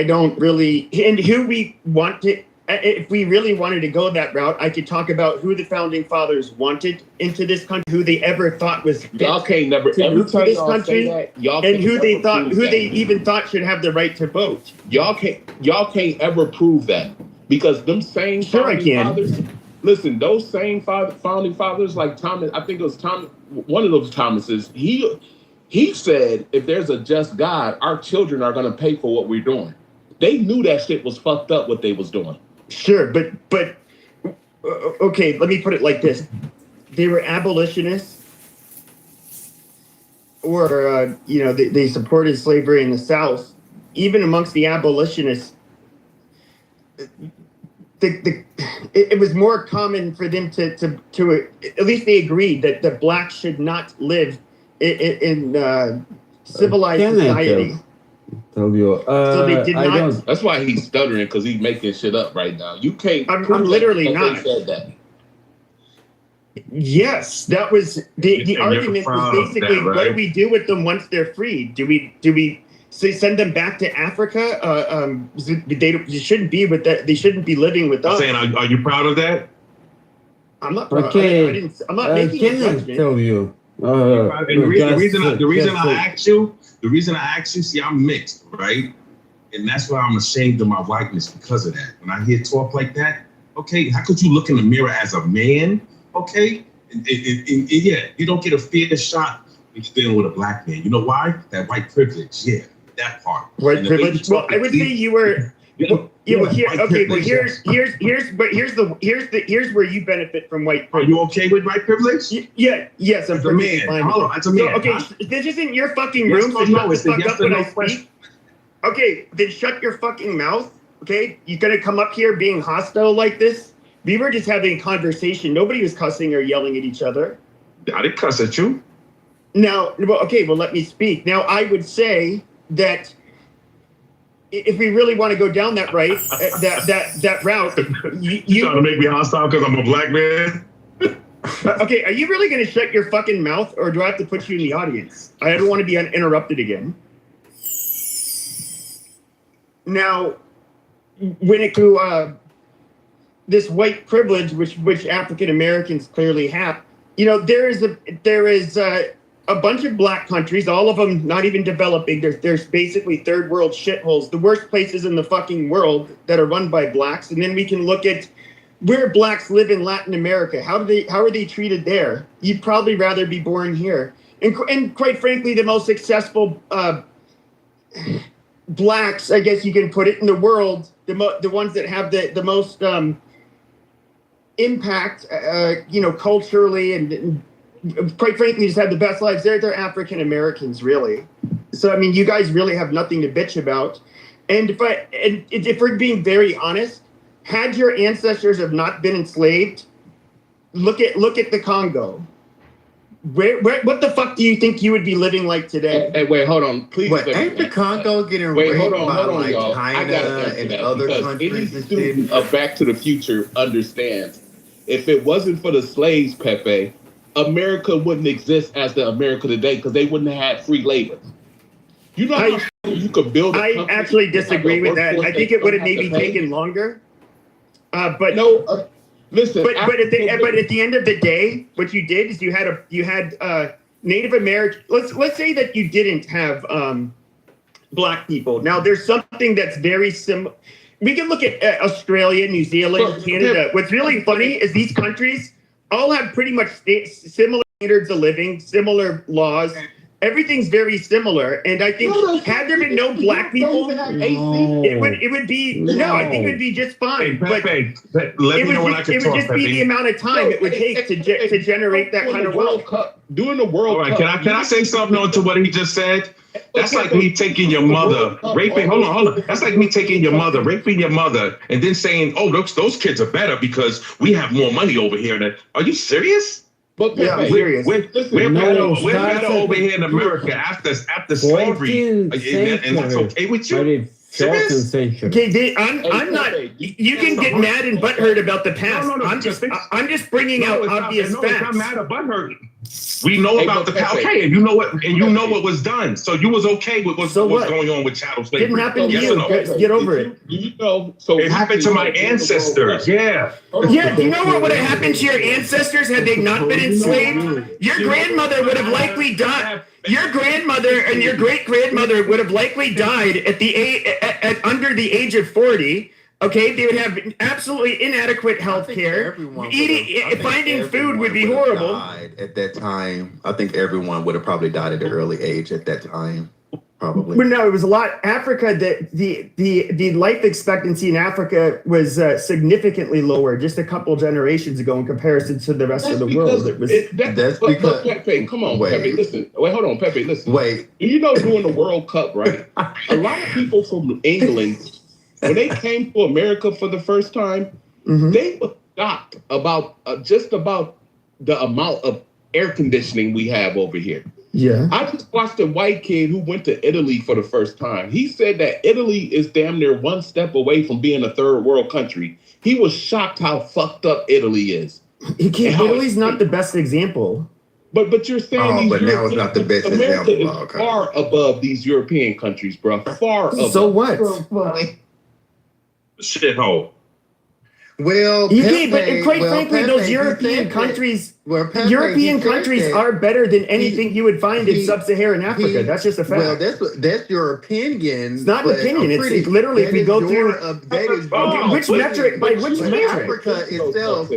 don't really. And who we want to, if we really wanted to go that route, I could talk about who the founding fathers wanted into this country, who they ever thought was fit y'all can't never to every move to time this y'all country, say that, y'all and can't who they ever thought, prove who that. they even thought should have the right to vote. Y'all can't ever prove that because them same founding fathers. Listen, those same founding fathers, like Thomas, I think it was Thomas, one of those Thomases. He said, if there's a just God, our children are going to pay for what we're doing. They knew that shit was fucked up what they was doing. Sure, but okay, let me put it like this: they were abolitionists, or they supported slavery in the South. Even amongst the abolitionists, it was more common for them to at least they agreed that blacks should not live in civilized society. Tell you, So they did not. That's why he's stuttering because he's making shit up right now. You can't. I'm literally not. They said that. Yes, that was the argument. Was basically, what do we do with them once they're free? Do we send them back to Africa? They shouldn't be with that. They shouldn't be living with us. Saying, are you proud of that? I'm not proud. Okay. I'm not making a judgment. Tell you. The reason I asked you, see, I'm mixed, right? And that's why I'm ashamed of my whiteness because of that. When I hear talk like that, okay, how could you look in the mirror as a man? Okay, and yeah, you don't get a fair shot when you're dealing with a black man. You know why? That white privilege, yeah, that part. White privilege. Well, I would say you were. Here's where you benefit from white privilege. Are you okay with white privilege? Yes, I'm as a man. fine. Hold on, as a man. So, okay, this isn't your fucking room, so shut the fuck up when I speak. Okay, then shut your fucking mouth. Okay, you gonna come up here being hostile like this? We were just having a conversation. Nobody was cussing or yelling at each other. I didn't cuss at you. Now, well, let me speak. Now, I would say that if we really want to go down that that route, you trying to make me hostile because I'm a black man? Okay, are you really going to shut your fucking mouth, or do I have to put you in the audience? I don't want to be uninterrupted again. Now, when it to this white privilege, which African Americans clearly have, you know, there is a bunch of black countries, all of them not even developing. There's basically third world shitholes, the worst places in the fucking world that are run by blacks. And then we can look at where blacks live in Latin America. How are they treated there? You'd probably rather be born here. And quite frankly, the most successful blacks, I guess you can put it, in the world, the ones that have the most impact, you know, culturally and quite frankly, just have the best lives. They're African Americans, really. So I mean, you guys really have nothing to bitch about. And if we're being very honest, had your ancestors have not been enslaved, look at the Congo. What the fuck do you think you would be living like today? Hey, wait, hold on, please. Wait, ain't the Congo getting raped by like y'all. China and other countries and shit? Back to the Future understands, if it wasn't for the slaves, Pepe, America wouldn't exist as the America today because they wouldn't have had free labor. You know how you could build a company? I actually disagree with that. I think it would have maybe taken longer. But no, listen. But at the end of the day, what you did is you had Native American. Let's say that you didn't have black people. Now there's something that's very similar. We can look at Australia, New Zealand, Canada. What's really funny is these countries all have pretty much similar standards of living, similar laws. Everything's very similar, and I think had there been no black people, it would be I think it would be just fine. Hey, Pepe, let me know when I can talk. It would just be the amount of time it would take to generate that kind of wealth. Doing the World Cup. Can I say something on to what he just said? That's like me taking your mother, raping. Hold on. That's like me taking your mother, raping your mother, and then saying, "Oh, those kids are better because we have more money over here." Are you serious? But yeah, I'm serious. We're better over here in America after slavery, and that's okay with you. Okay, I'm not. You can get mad and butthurt about the past. No, I'm just bringing out obvious facts. I'm mad or butthurt. We know about the okay, and you know what was done. So you was okay with what's going on with chattel slavery. Didn't happen to you. Get over it. You know, so it happened to my ancestors. Yeah. Yeah. Do you know what would have happened to your ancestors had they not been enslaved? Your grandmother would have likely died. Your grandmother and your great grandmother would have likely died at under the age of 40. Okay, they would have absolutely inadequate health care. Finding food would be horrible. At that time, I think everyone would have probably died at an early age at that time. Probably. But no, it was a lot. Africa, the life expectancy in Africa was significantly lower just a couple generations ago in comparison to the rest of the world. That's because Pepe, come on, Pepe, listen. Wait, hold on, Pepe, listen. You know, during the World Cup, right? A lot of people from England, when they came to America for the first time, they were shocked about just about the amount of air conditioning we have over here. Yeah. I just watched a white kid who went to Italy for the first time. He said that Italy is damn near one step away from being a third world country. He was shocked how fucked up Italy is. Italy's not the best example. But you're saying but now it's not the best America example. is far above these European countries, bro. Far above. So what? Shithole. Well, quite frankly, those European countries are better than anything you would find in sub-Saharan Africa. That's just a fact. Well, that's your opinion. It's not an opinion. It's literally if we go through which metric by which metric. Africa itself,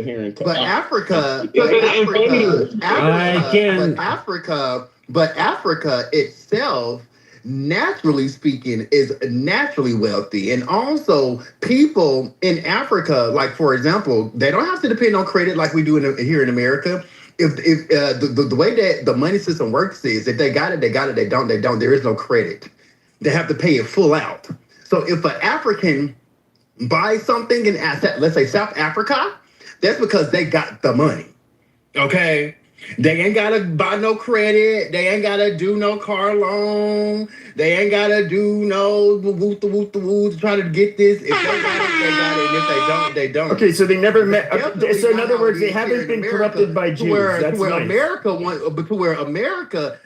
but Africa itself, naturally speaking, is naturally wealthy. And also people in Africa, like for example, they don't have to depend on credit like we do here in America. If the way that the money system works is if they got it, they got it. They don't, they don't. There is no credit. they have to pay it full out. So if an African buys something in, let's say South Africa, that's because they got the money. Okay? They ain't gotta buy no credit. They ain't gotta do no car loan. They ain't gotta do no woo to try to get this. If they got it, they got it. And if they don't, they don't. Okay, so they never met. So in other words, they haven't been corrupted by Jews. That's where nice. America,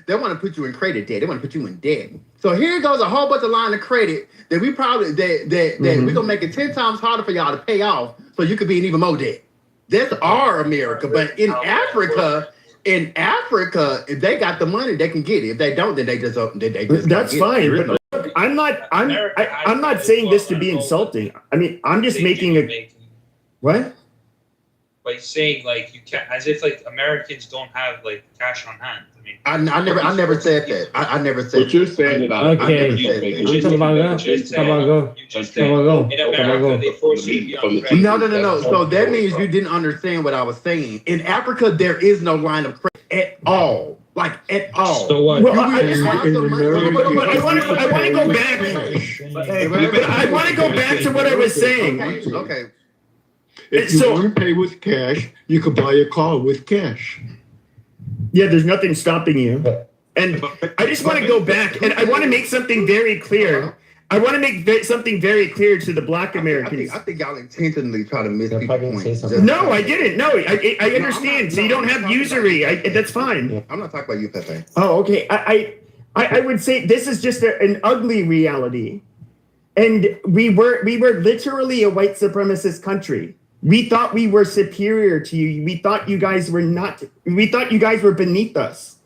they want to put you in credit debt. They want to put you in debt. So here goes a whole bunch of line of credit that we probably that we're gonna make it 10 times harder for y'all to pay off, so you could be in even more debt. That's our America. But in Africa, if they got the money, they can get it. If they don't, then they just That's fine. But look, I'm not saying this to be insulting. I mean, I'm just making a what? By saying like you can't, as if like Americans don't have like cash on hand. I mean, I never said that. I never said. But you're saying that. Okay. No. So that means you didn't understand what I was saying. In Africa, there is no line of credit at all. Like at all. So what? Well, I want to go back. I want to go back to what I was saying. Okay. If you want to pay with cash, you could buy a car with cash. Yeah, there's nothing stopping you. And I just want to go back, and I want to make something very clear. I want to make something very clear to the Black Americans. I think y'all intentionally try to miss people's points. No, I didn't. No, I understand. So you don't have usury. That's fine. I'm not talking about you, Pepe. Oh, okay. I would say this is just an ugly reality. And we were literally a white supremacist country. We thought we were superior to you. We thought you guys were not. We thought you guys were beneath us.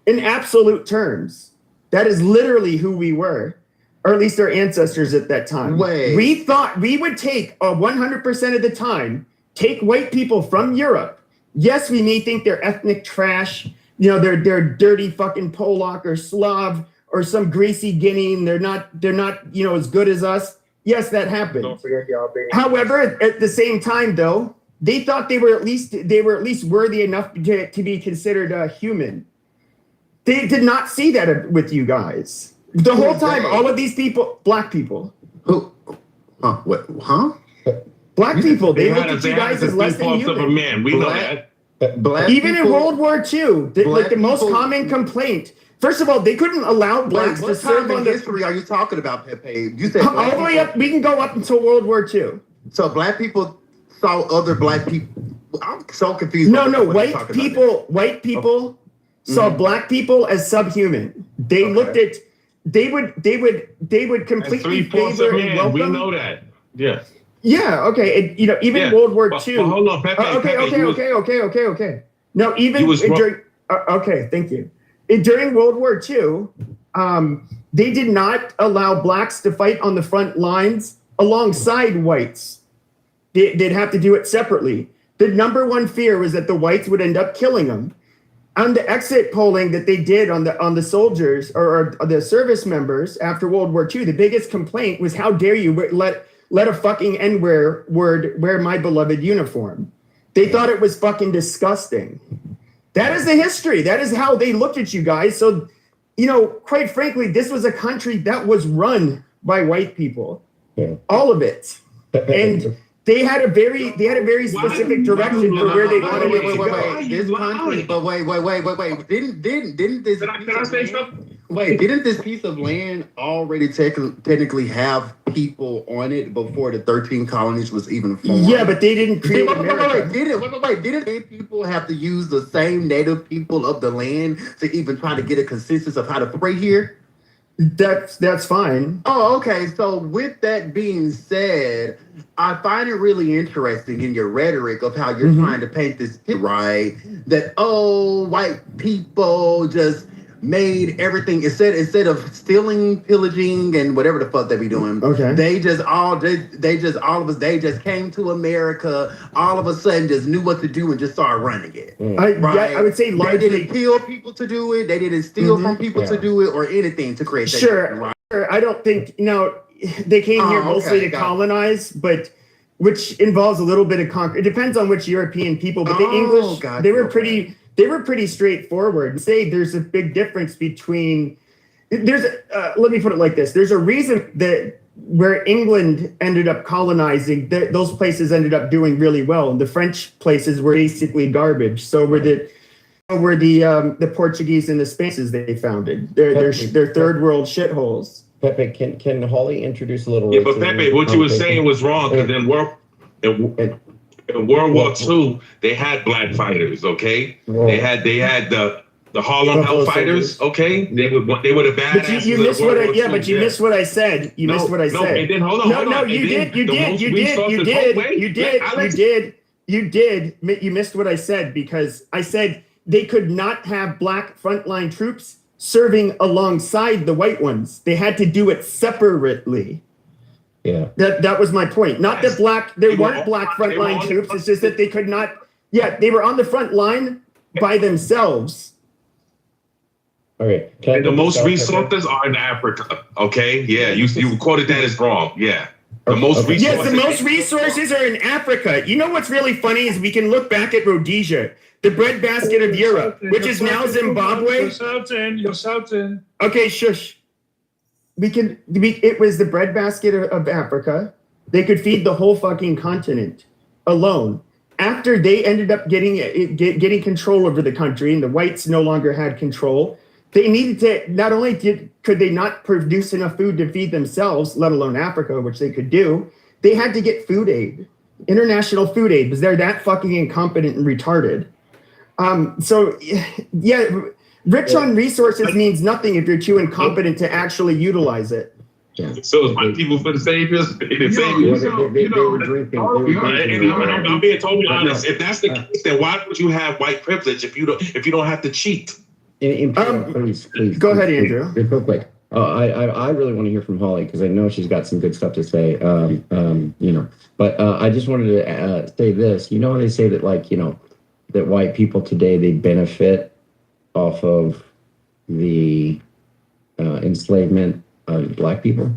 In absolute terms, that is literally who we were, or at least our ancestors at that time. We thought we would take 100% of the time, take white people from Europe. Yes, we may think they're ethnic trash. You know, they're dirty fucking Polak or Slav or some greasy Guinea, and they're not as good as us. Yes, that happened. Don't forget the Albanian. However, at the same time, though, they thought they were at least worthy enough to be considered human. They did not see that with you guys. The whole time, all of these people, Black people. Who? What? Huh? Black people. They looked at you guys as less than human. Man, we know that. Black even people, in World War II, the most common complaint. First of all, they couldn't allow blacks to serve on the history. Are you talking about, Pepe? You said all the way up. We can go up until World War II. So Black people saw other Black people. I'm so confused. No. White people saw Black people as subhuman. They looked at. They would completely favor and welcome. We know that. Yeah. Yeah. Okay. And, even World War II. But hold on, Pepe. Okay. No, even during. Okay. Thank you. During World War II, they did not allow blacks to fight on the front lines alongside whites. They'd have to do it separately. The number one fear was that the whites would end up killing them. On the exit polling that they did on the soldiers or the service members after World War II, the biggest complaint was, how dare you let a fucking N-word wear my beloved uniform? They thought it was fucking disgusting. That is the history. That is how they looked at you guys. So, quite frankly, this was a country that was run by white people. Yeah. All of it. And they had a very specific direction for where they wanted it to go. This country, but wait. Didn't this? Can I say something? Wait, didn't this piece of land already technically have people on it before the 13 colonies was even formed? Yeah, but they didn't create America. Didn't people have to use the same native people of the land to even try to get a consensus of how to pray here? That's fine. Oh, okay. So with that being said, I find it really interesting in your rhetoric of how you're trying to paint this picture, right? That white people just made everything instead of stealing, pillaging, and whatever the fuck they be doing. Okay. They just came to America, all of a sudden just knew what to do and just started running it. I would say largely they didn't kill people to do it. They didn't steal from people to do it or anything to create that. Sure. I don't think they came here mostly to colonize, but which involves a little bit of conquer. It depends on which European people, but the English they were pretty straightforward. Say there's a big difference between let me put it like this. There's a reason that where England ended up colonizing, those places ended up doing really well. And the French places were basically garbage. So were the Portuguese and the Spaniards they founded. They're third world shitholes. Pepe, can Holly introduce a little? Yeah, but Pepe, what you were saying was wrong because in World War II, they had black fighters. Okay, they had the Harlem Hellfighters. Okay, they were the badasses. But you missed what I missed what I said. You missed what I said. And then hold on. No, you did. You missed what I said because I said they could not have black frontline troops serving alongside the white ones. They had to do it separately. Yeah. That was my point. Not that there weren't black frontline troops. It's just that they could not. Yeah, they were on the front line by themselves. Okay. And the most resources are in Africa. Okay. Yeah. You quoted that as wrong. Yeah. The most resources. Yes, the most resources are in Africa. You know what's really funny is we can look back at Rhodesia, the breadbasket of Europe, which is now Zimbabwe. You're shouting. Okay, shush. It was the breadbasket of Africa. They could feed the whole fucking continent alone. After they ended up getting control over the country and the whites no longer had control, they needed to, not only could they not produce enough food to feed themselves, let alone Africa, which they could do, they had to get food aid, international food aid, because they're that fucking incompetent and retarded. So, yeah, rich on resources means nothing if you're too incompetent to actually utilize it. Yeah. So it's white people for the saviors. They were drinking. I'm being totally honest. If that's the case, then why would you have white privilege if you don't have to cheat? Please, go ahead, Andrew. Real quick. I really want to hear from Holly because I know she's got some good stuff to say. But I just wanted to say this. You know how they say that, like, that white people today, they benefit off of the enslavement of black people,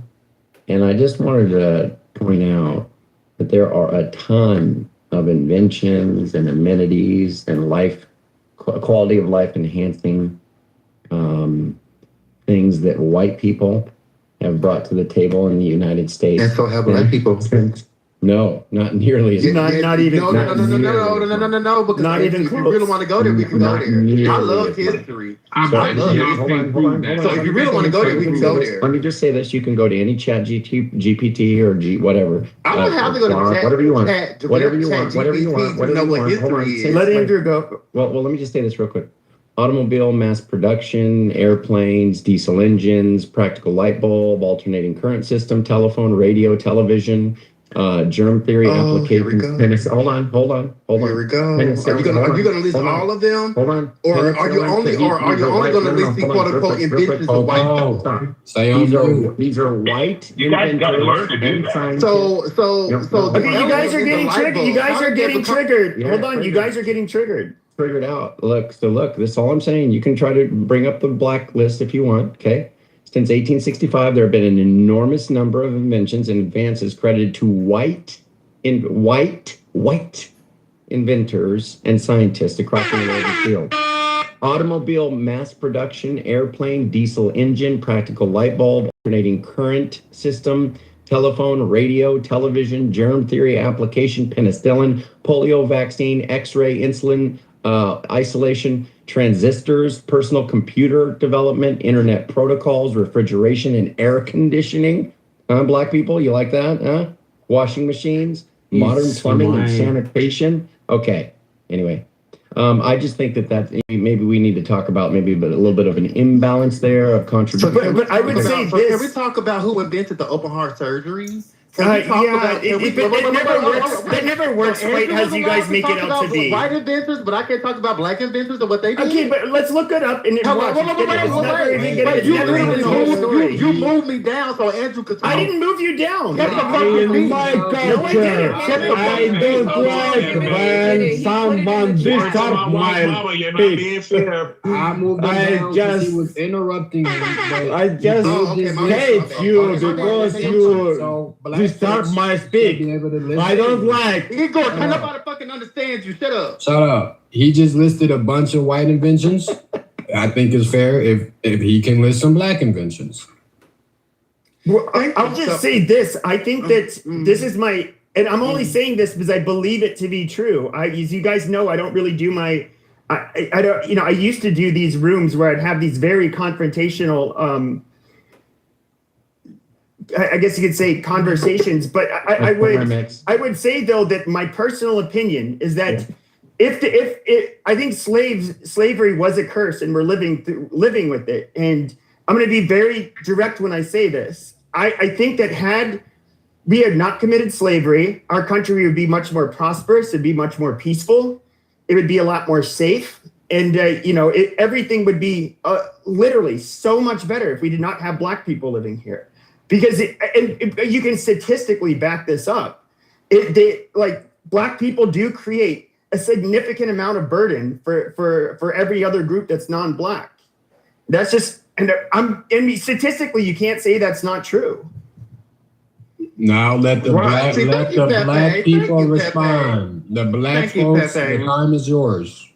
and I just wanted to point out that there are a ton of inventions and amenities and quality of life enhancing things that white people have brought to the table in the United States. And so have black people. No, not nearly as Not even No. Because not if even you close. really want to go there, we can go there. I love history. So if you really want to go there, we can go there. Let me just say this: you can go to any Chat GPT or whatever. I don't have to go to whatever you want. Whatever you want. Let Andrew go. Well, let me just say this real quick. Automobile, mass production, airplanes, diesel engines, practical light bulb, alternating current system, telephone, radio, television, germ theory applications. Hold on. Here we go. Are you gonna list all of them? Hold on. Or are you only gonna list the quote unquote inventions of white people? These are white. You guys got to learn to do that. So Okay, you guys are getting triggered. You guys are getting triggered. Hold on, you guys are getting triggered. Figured out. Look, this is all I'm saying. You can try to bring up the black list if you want, okay? Since 1865, there have been an enormous number of inventions and advances credited to white inventors and scientists across the related field. Automobile, mass production, airplane, diesel engine, practical light bulb, alternating current system, telephone, radio, television, germ theory application, penicillin, polio vaccine, X-ray, insulin, isolation, transistors, personal computer development, internet protocols, refrigeration, and air conditioning. Black people, you like that? Huh? Washing machines, modern plumbing and sanitation. Okay. Anyway, I just think that maybe we need to talk about a little bit of an imbalance there of contribution. But I would say this. Can we talk about who invented the open heart surgery? It never works quite as you guys make it out to be. White inventors, but I can't talk about black inventors and what they did. Okay, but let's look it up and you moved me down so Andrew could talk. I didn't move you down. In my culture, I don't like when someone disturb my speech. I just interrupting him. I just hate you because you disturb my speech. I don't like. Igor, can nobody fucking understand you? Shut up. Shut up. He just listed a bunch of white inventions. I think it's fair if he can list some black inventions. Well, I'll just say this. I think that this is my, and I'm only saying this because I believe it to be true. As you guys know, I don't really do my, I don't, you know, I used to do these rooms where I'd have these very confrontational, I guess you could say conversations, but I would say though that my personal opinion is that I think slavery was a curse and we're living with it. And I'm going to be very direct when I say this. I think that had we had not committed slavery, our country would be much more prosperous. It'd be much more peaceful. It would be a lot more safe. And, everything would be literally so much better if we did not have black people living here. Because you can statistically back this up. Black people do create a significant amount of burden for every other group that's non-black. That's just, statistically, you can't say that's not true. Now let the black people respond. The black folks, the time is yours.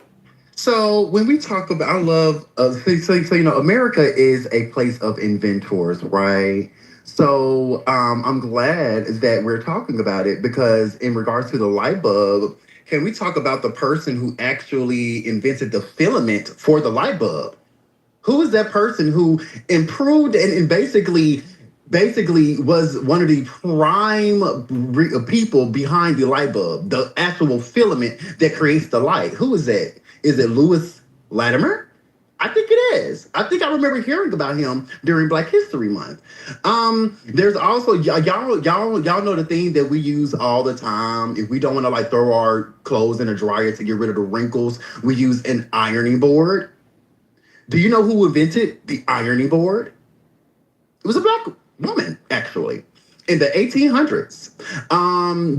So when we talk about, I love, America is a place of inventors, right? So I'm glad that we're talking about it because in regards to the light bulb, can we talk about the person who actually invented the filament for the light bulb? Who is that person who improved and basically was one of the prime people behind the light bulb, the actual filament that creates the light? Who is that? Is it Louis Latimer? I think it is. I think I remember hearing about him during Black History Month. There's also y'all know the thing that we use all the time. If we don't want to throw our clothes in a dryer to get rid of the wrinkles, we use an ironing board. Do you know who invented the ironing board? It was a black woman, actually, in the 1800s.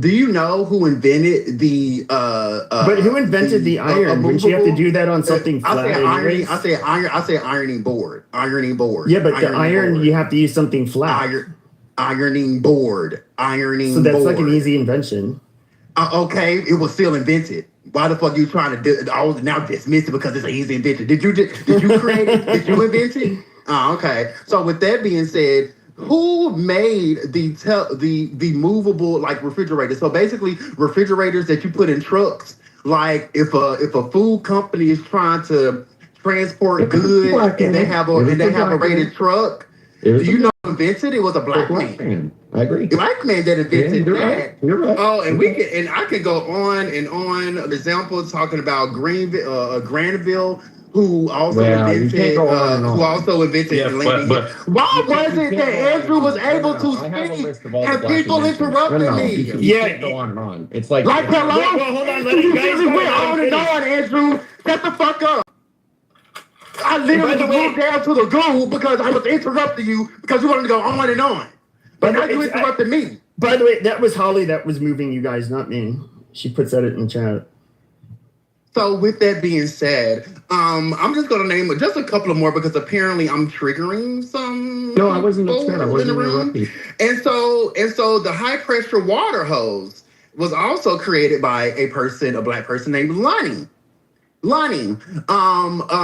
Do you know who invented the? But who invented the iron? Wouldn't you have to do that on something flat? I say ironing board. Ironing board. Yeah, but the iron you have to use something flat. Ironing board. So that's like an easy invention. Okay, it was still invented. Why the fuck are you trying to do? Now dismiss it because it's an easy invention. Did you create it? Did you invent it? Oh, okay. So with that being said, who made the movable refrigerator? So basically, refrigerators that you put in trucks. Like if a food company is trying to transport goods and they have a rated truck, do you know who invented it? It was a black man. I agree. Black man that invented that. Right. You're right. Oh, and I could go on and on. Examples talking about Granville, who also invented landing. Why was it that Andrew was able to speak and people interrupted me? Yeah, go on and on. It's like hello. Well, hold on. Let you guys went on and on, Andrew. Shut the fuck up. I literally moved down to the goo because I was interrupting you because you wanted to go on and on. But now you interrupted me. By the way, that was Holly that was moving you guys, not me. She puts that in the chat. So with that being said, I'm just going to name just a couple of more because apparently I'm triggering some. No, I wasn't upset. I wasn't interrupting. And so the high pressure water hose was also created by a black person named Lonnie.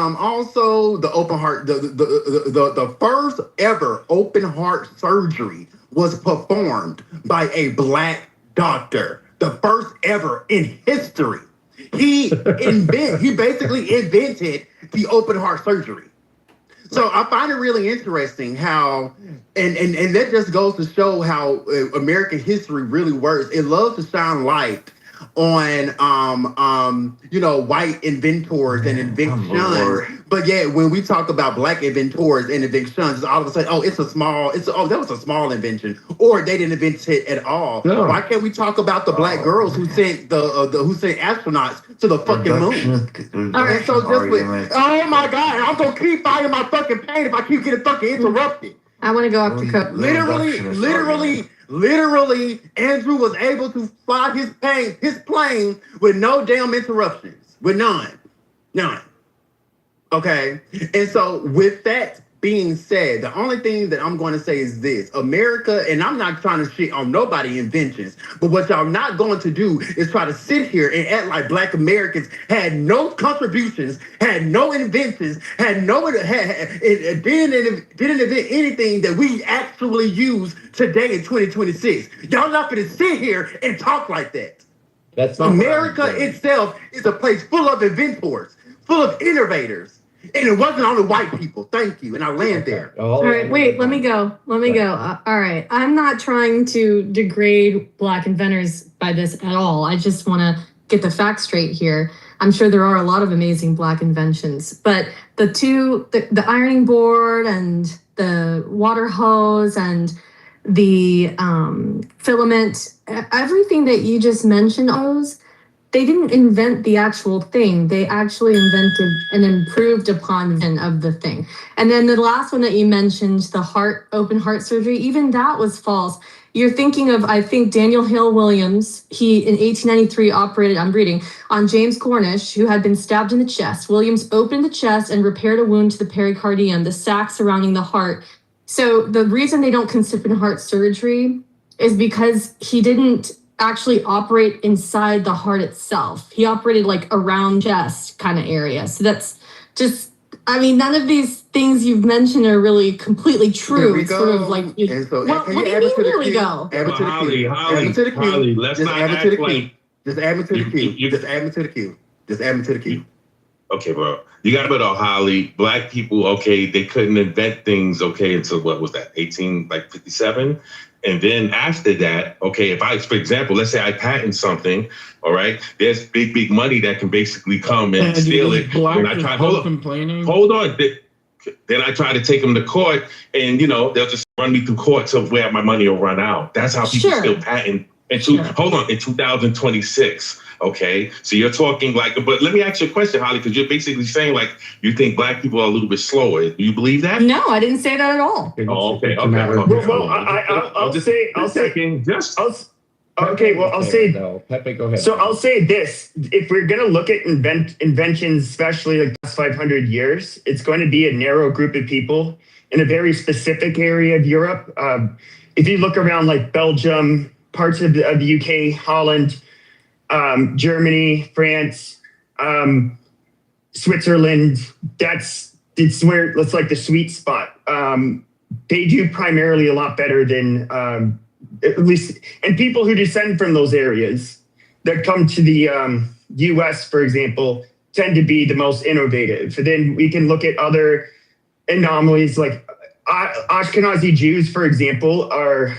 Also the open heart, the first ever open heart surgery was performed by a black doctor. The first ever in history. He basically invented the open heart surgery. So I find it really interesting how, and that just goes to show how American history really works. It loves to shine light on white inventors and inventions. But yeah, when we talk about black inventors and inventions, all of a sudden, that was a small invention, or they didn't invent it at all. No. Why can't we talk about the black girls who sent who sent astronauts to the fucking moon? And so oh my God, I'm gonna keep fighting my fucking pain if I keep getting fucking interrupted. I want to go off the cup. Literally, Andrew was able to fly his plane with no damn interruptions, with none. Okay, and so with that being said, the only thing that I'm going to say is this: America, and I'm not trying to shit on nobody's inventions, but what y'all not going to do is try to sit here and act like Black Americans had no contributions, had no inventions, didn't invent anything that we actually use today in 2026. Y'all not going to sit here and talk like that. That's not America itself is a place full of inventors, full of innovators. And it wasn't only white people. Thank you. And I land there. All right, wait, let me go. Let me go. All right. I'm not trying to degrade Black inventors by this at all. I just want to get the facts straight here. I'm sure there are a lot of amazing Black inventions, but the ironing board and the water hose and the filament, everything that you just mentioned, they didn't invent the actual thing. They actually invented and improved upon of the thing. And then the last one that you mentioned, the open heart surgery, even that was false. You're thinking of, I think, Daniel Hill Williams. He, in 1893, operated, I'm reading, on James Cornish, who had been stabbed in the chest. Williams opened the chest and repaired a wound to the pericardium, the sac surrounding the heart. So the reason they don't consider heart surgery is because he didn't actually operate inside the heart itself. He operated like around chest kind of area. So that's just, I mean, none of these things you've mentioned are really completely true. It's sort of like, what do you mean, here we go? Holly, let's not act like... Just add me to the queue. Just add me to the queue. Just add me to the queue. Okay, bro. You got to put on Holly. Black people, okay, they couldn't invent things, okay, until what was that, 1857? And then after that, okay, for example, let's say I patent something, all right, there's big money that can basically come and steal it. And I try, hold on. Then I try to take them to court and, they'll just run me through court to where my money will run out. That's how people still patent. In 2026. Okay, so you're talking but let me ask you a question, Holly, because you're basically saying you think Black people are a little bit slower. Do you believe that? No, I didn't say that at all. Oh, okay. I'll say. Pepe, go ahead. So I'll say this: if we're gonna look at inventions, especially like the last 500 years, it's going to be a narrow group of people in a very specific area of Europe. If you look around like Belgium, parts of the UK, Holland, Germany, France, Switzerland, it's like the sweet spot. They do primarily a lot better than at least, and people who descend from those areas that come to the US, for example, tend to be the most innovative. And then we can look at other anomalies like Ashkenazi Jews, for example, are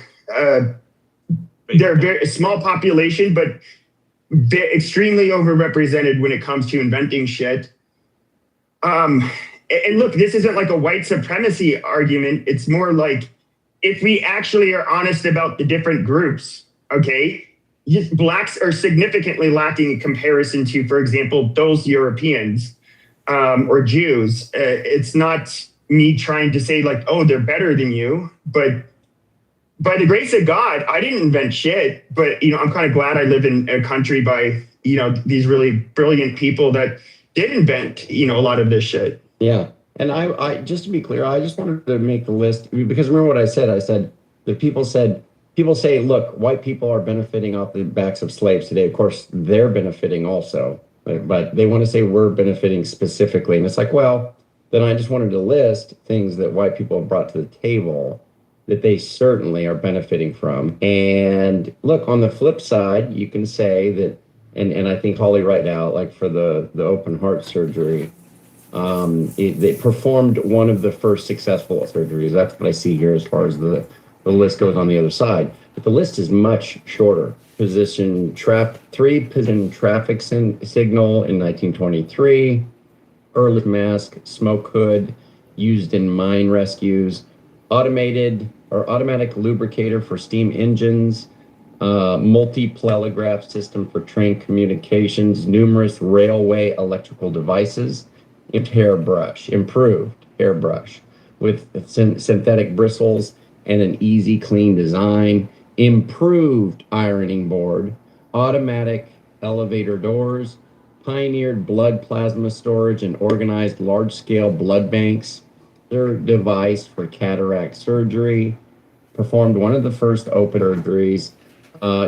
they're a very small population, but they're extremely overrepresented when it comes to inventing shit. And look, this isn't like a white supremacy argument. It's more like if we actually are honest about the different groups, okay, Blacks are significantly lacking in comparison to, for example, those Europeans or Jews. It's not me trying to say oh, they're better than you, but by the grace of God, I didn't invent shit, but I'm kind of glad I live in a country by these really brilliant people that did invent a lot of this shit. Yeah, and I just to be clear, I just wanted to make the list because remember what I said. I said that people say, look, white people are benefiting off the backs of slaves today. Of course, they're benefiting also, but they want to say we're benefiting specifically, and it's well, then I just wanted to list things that white people have brought to the table that they certainly are benefiting from. And look, on the flip side, you can say that, and I think Holly right now, for the open heart surgery, they performed one of the first successful surgeries. That's what I see here as far as the list goes on the other side. But the list is much shorter. Three-position traffic signal in 1923, early mask, smoke hood, used in mine rescues, automatic lubricator for steam engines, multi-telegraph system for train communications, numerous railway electrical devices, improved hairbrush with synthetic bristles and an easy, clean design, improved ironing board, automatic elevator doors, pioneered blood plasma storage and organized large-scale blood banks, device for cataract surgery, performed one of the first open surgeries.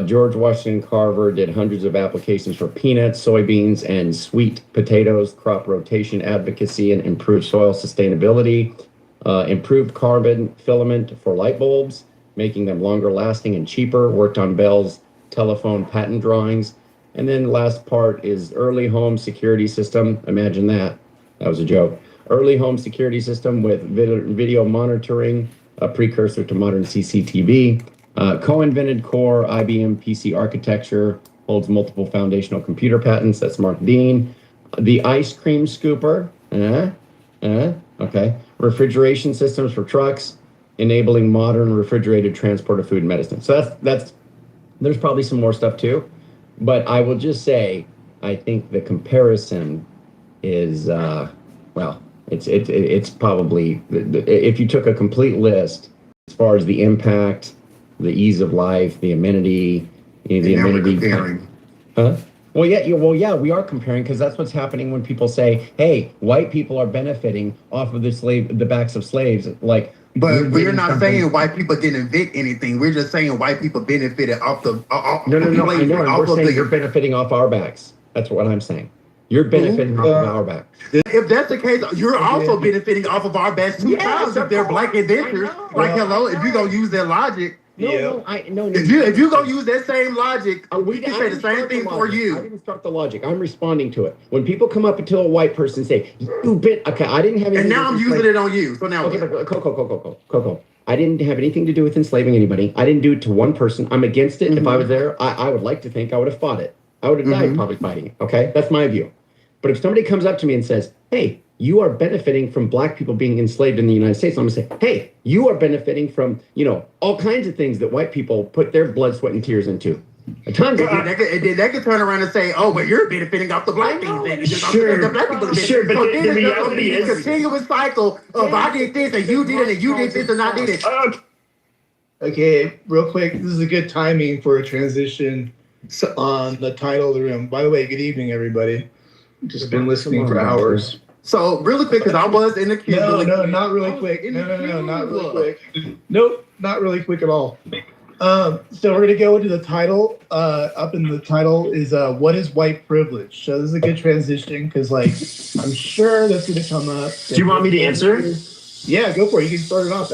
George Washington Carver did hundreds of applications for peanuts, soybeans, and sweet potatoes, crop rotation advocacy, and improved soil sustainability. Improved carbon filament for light bulbs, making them longer lasting and cheaper. Worked on Bell's telephone patent drawings. And then the last part is early home security system. Imagine that. That was a joke. Early home security system with video monitoring, a precursor to modern CCTV. Co-invented core IBM PC architecture, holds multiple foundational computer patents. That's Mark Dean. The ice cream scooper. Okay. Refrigeration systems for trucks, enabling modern refrigerated transport of food and medicine. So that's there's probably some more stuff too. But I will just say, I think the comparison is, it's probably, if you took a complete list as far as the impact, the ease of life, the amenity, the amenity. Comparing. Huh? Well, yeah, we are comparing because that's what's happening when people say, "Hey, white people are benefiting off of the backs of slaves." Like, but you're not saying white people didn't invent anything. We're just saying white people benefited off the. No. I know. And we're saying you're benefiting off our backs. That's what I'm saying. You're benefiting off of our backs. If that's the case, you're also benefiting off of our backs too. If they're black inventors, like hello, if you gonna use that logic. No. If you go use that same logic, we can say the same thing for you. I didn't start the logic. I'm responding to it. When people come up to a white person and say, "You bit," okay, I didn't have anything. And now I'm using it on you. So now, okay, Coco. I didn't have anything to do with enslaving anybody. I didn't do it to one person. I'm against it. If I was there, I would like to think I would have fought it. I would have died probably fighting it. Okay, that's my view. But if somebody comes up to me and says, "Hey, you are benefiting from black people being enslaved in the United States," I'm gonna say, "Hey, you are benefiting from, all kinds of things that white people put their blood, sweat, and tears into." And then they could turn around and say, "Oh, but you're benefiting off the black things." Sure, but the reality is a continuous cycle of I did this and you did it and you did this and I did it. Okay, real quick, this is a good timing for a transition on the title of the room. By the way, good evening, everybody. Just been listening for hours. So really quick, because I was in the queue. No, not really quick. No, not really quick. Nope, not really quick at all. So we're gonna go into the title. Up in the title is "What is white privilege?" So this is a good transition because, I'm sure that's gonna come up. Do you want me to answer? Yeah, go for it. You can start it off.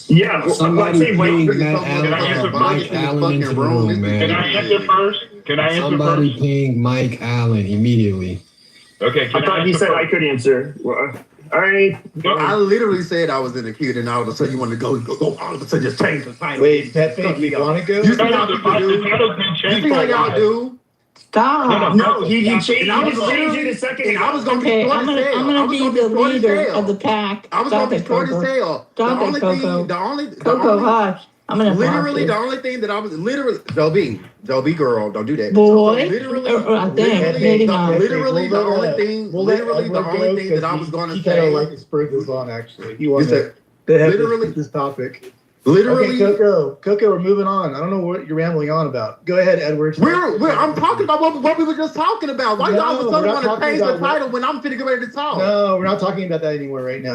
Yeah, somebody ping Mike Allen into the room, man. Can I answer first? Somebody ping Mike Allen immediately. Okay. I thought you said I could answer. Well, all right. I literally said I was in the queue, and all of a sudden you want to go all of a sudden just change the title. Wait, Pepe, you want to go? You see how people do? You see how y'all do? Stop. No, he changed it a second ago. I was going to be short as hell. I'm going to be the leader of the pack. I was going to be short as hell. Stop it, Coco. Coco, hush. I'm going to literally, the only thing that I was literally, Joe B girl, don't do that. Boy, literally, literally the only thing that I was going to say. Like to spur this on, actually. He wanted literally this topic. Literally, okay, Coco, we're moving on. I don't know what you're rambling on about. Go ahead, Edward. I'm talking about what we were just talking about. Why y'all all of a sudden want to change the title when I'm finna get ready to talk? No, we're not talking about that anymore right now.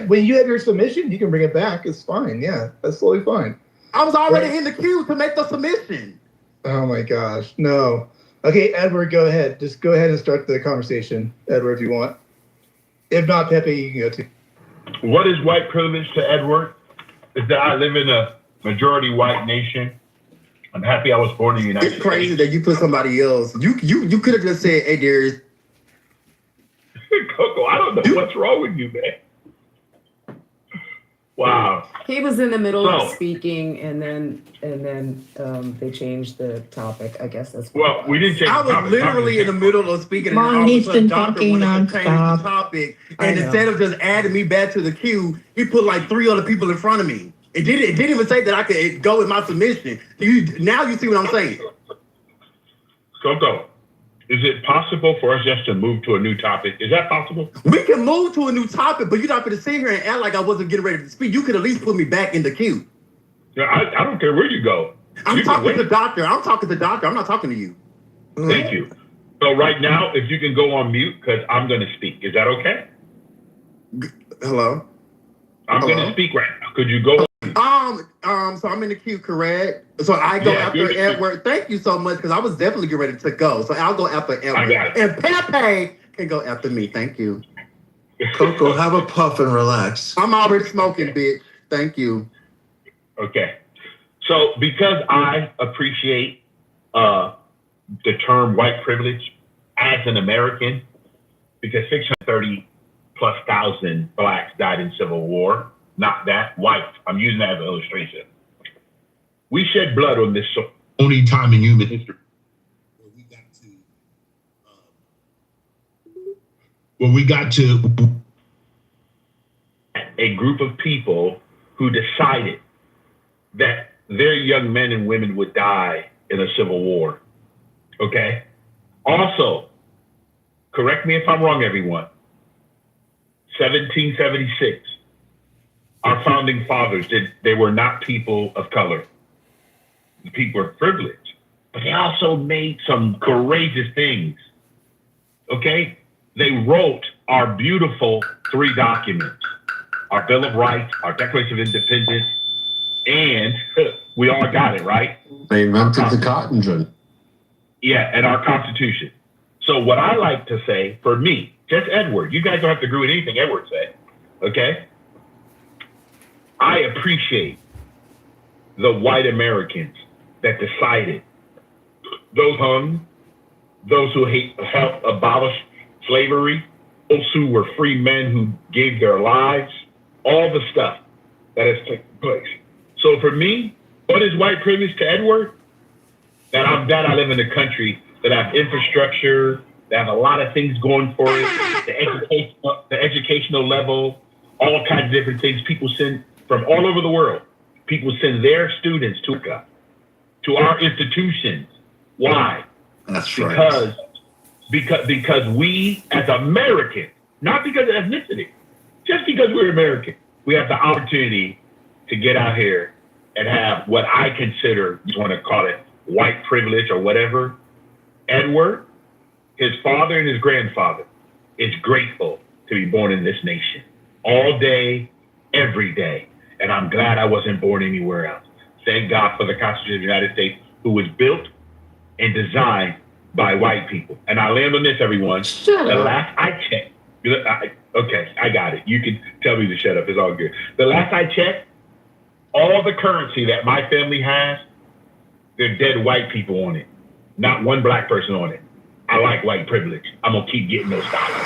When you have your submission, you can bring it back. It's fine. Yeah, that's totally fine. I was already in the queue to make the submission. Oh my gosh, no. Okay, Edward, go ahead. Just go ahead and start the conversation, Edward, if you want. If not, Pepe, you can go too. What is white privilege to Edward? Is that I live in a majority white nation. I'm happy I was born in the United States. It's crazy that you put somebody else. You could have just said, "Hey, Darius." Coco, I don't know what's wrong with you, man. Wow. He was in the middle of speaking, and then they changed the topic. I guess that's. Well, we didn't change. I was literally in the middle of speaking, and Mom, he's been talking nonstop. Topic, and instead of just adding me back to the queue, he put like 3 other people in front of me. It didn't even say that I could go with my submission. Now you see what I'm saying. Coco, is it possible for us just to move to a new topic? Is that possible? We can move to a new topic, but you're not going to sit here and act like I wasn't getting ready to speak. You could at least put me back in the queue. Yeah, I don't care where you go. I'm talking to the doctor. I'm not talking to you. Thank you. So right now, if you can go on mute, because I'm going to speak. Is that okay? Hello? I'm going to speak right now. Could you go? So I'm in the queue, correct? So I go after Edward. Thank you so much, because I was definitely getting ready to go. So I'll go after Edward. I got it. And Pepe can go after me. Thank you. Coco, have a puff and relax. I'm already smoking, bitch. Thank you. Okay. So because I appreciate the term white privilege as an American, because 630,000+ blacks died in Civil War, not that, white. I'm using that as an illustration. We shed blood on this only time in human history where we got to a group of people who decided that their young men and women would die in a civil war. Okay? Also, correct me if I'm wrong, everyone. 1776, our founding fathers, they were not people of color. The people were privileged, but they also made some courageous things. Okay? They wrote our beautiful 3 documents, our Bill of Rights, our Declaration of Independence, and we all got it, right? They invented the cotton gin. Yeah, and our Constitution. So what I like to say, for me, just Edward, you guys don't have to agree with anything Edward said, okay? I appreciate the white Americans that decided, those hung, those who helped abolish slavery, those who were free men who gave their lives, all the stuff that has taken place. So for me, what is white privilege to Edward? That I'm glad I live in a country that have infrastructure, that have a lot of things going for it, the educational level, all kinds of different things. People send from all over the world. People send their students to our institutions. Why? That's right. Because we as Americans, not because of ethnicity, just because we're American, we have the opportunity to get out here and have what I consider, you want to call it white privilege or whatever. Edward, his father and his grandfather, is grateful to be born in this nation all day, every day. And I'm glad I wasn't born anywhere else. Thank God for the Constitution of the United States, who was built and designed by white people. And I land on this, everyone. Shut up. Last I checked, okay, I got it. You can tell me to shut up. It's all good. The last I checked, all the currency that my family has, they're dead white people on it. Not one black person on it. I like white privilege. I'm going to keep getting those dollars.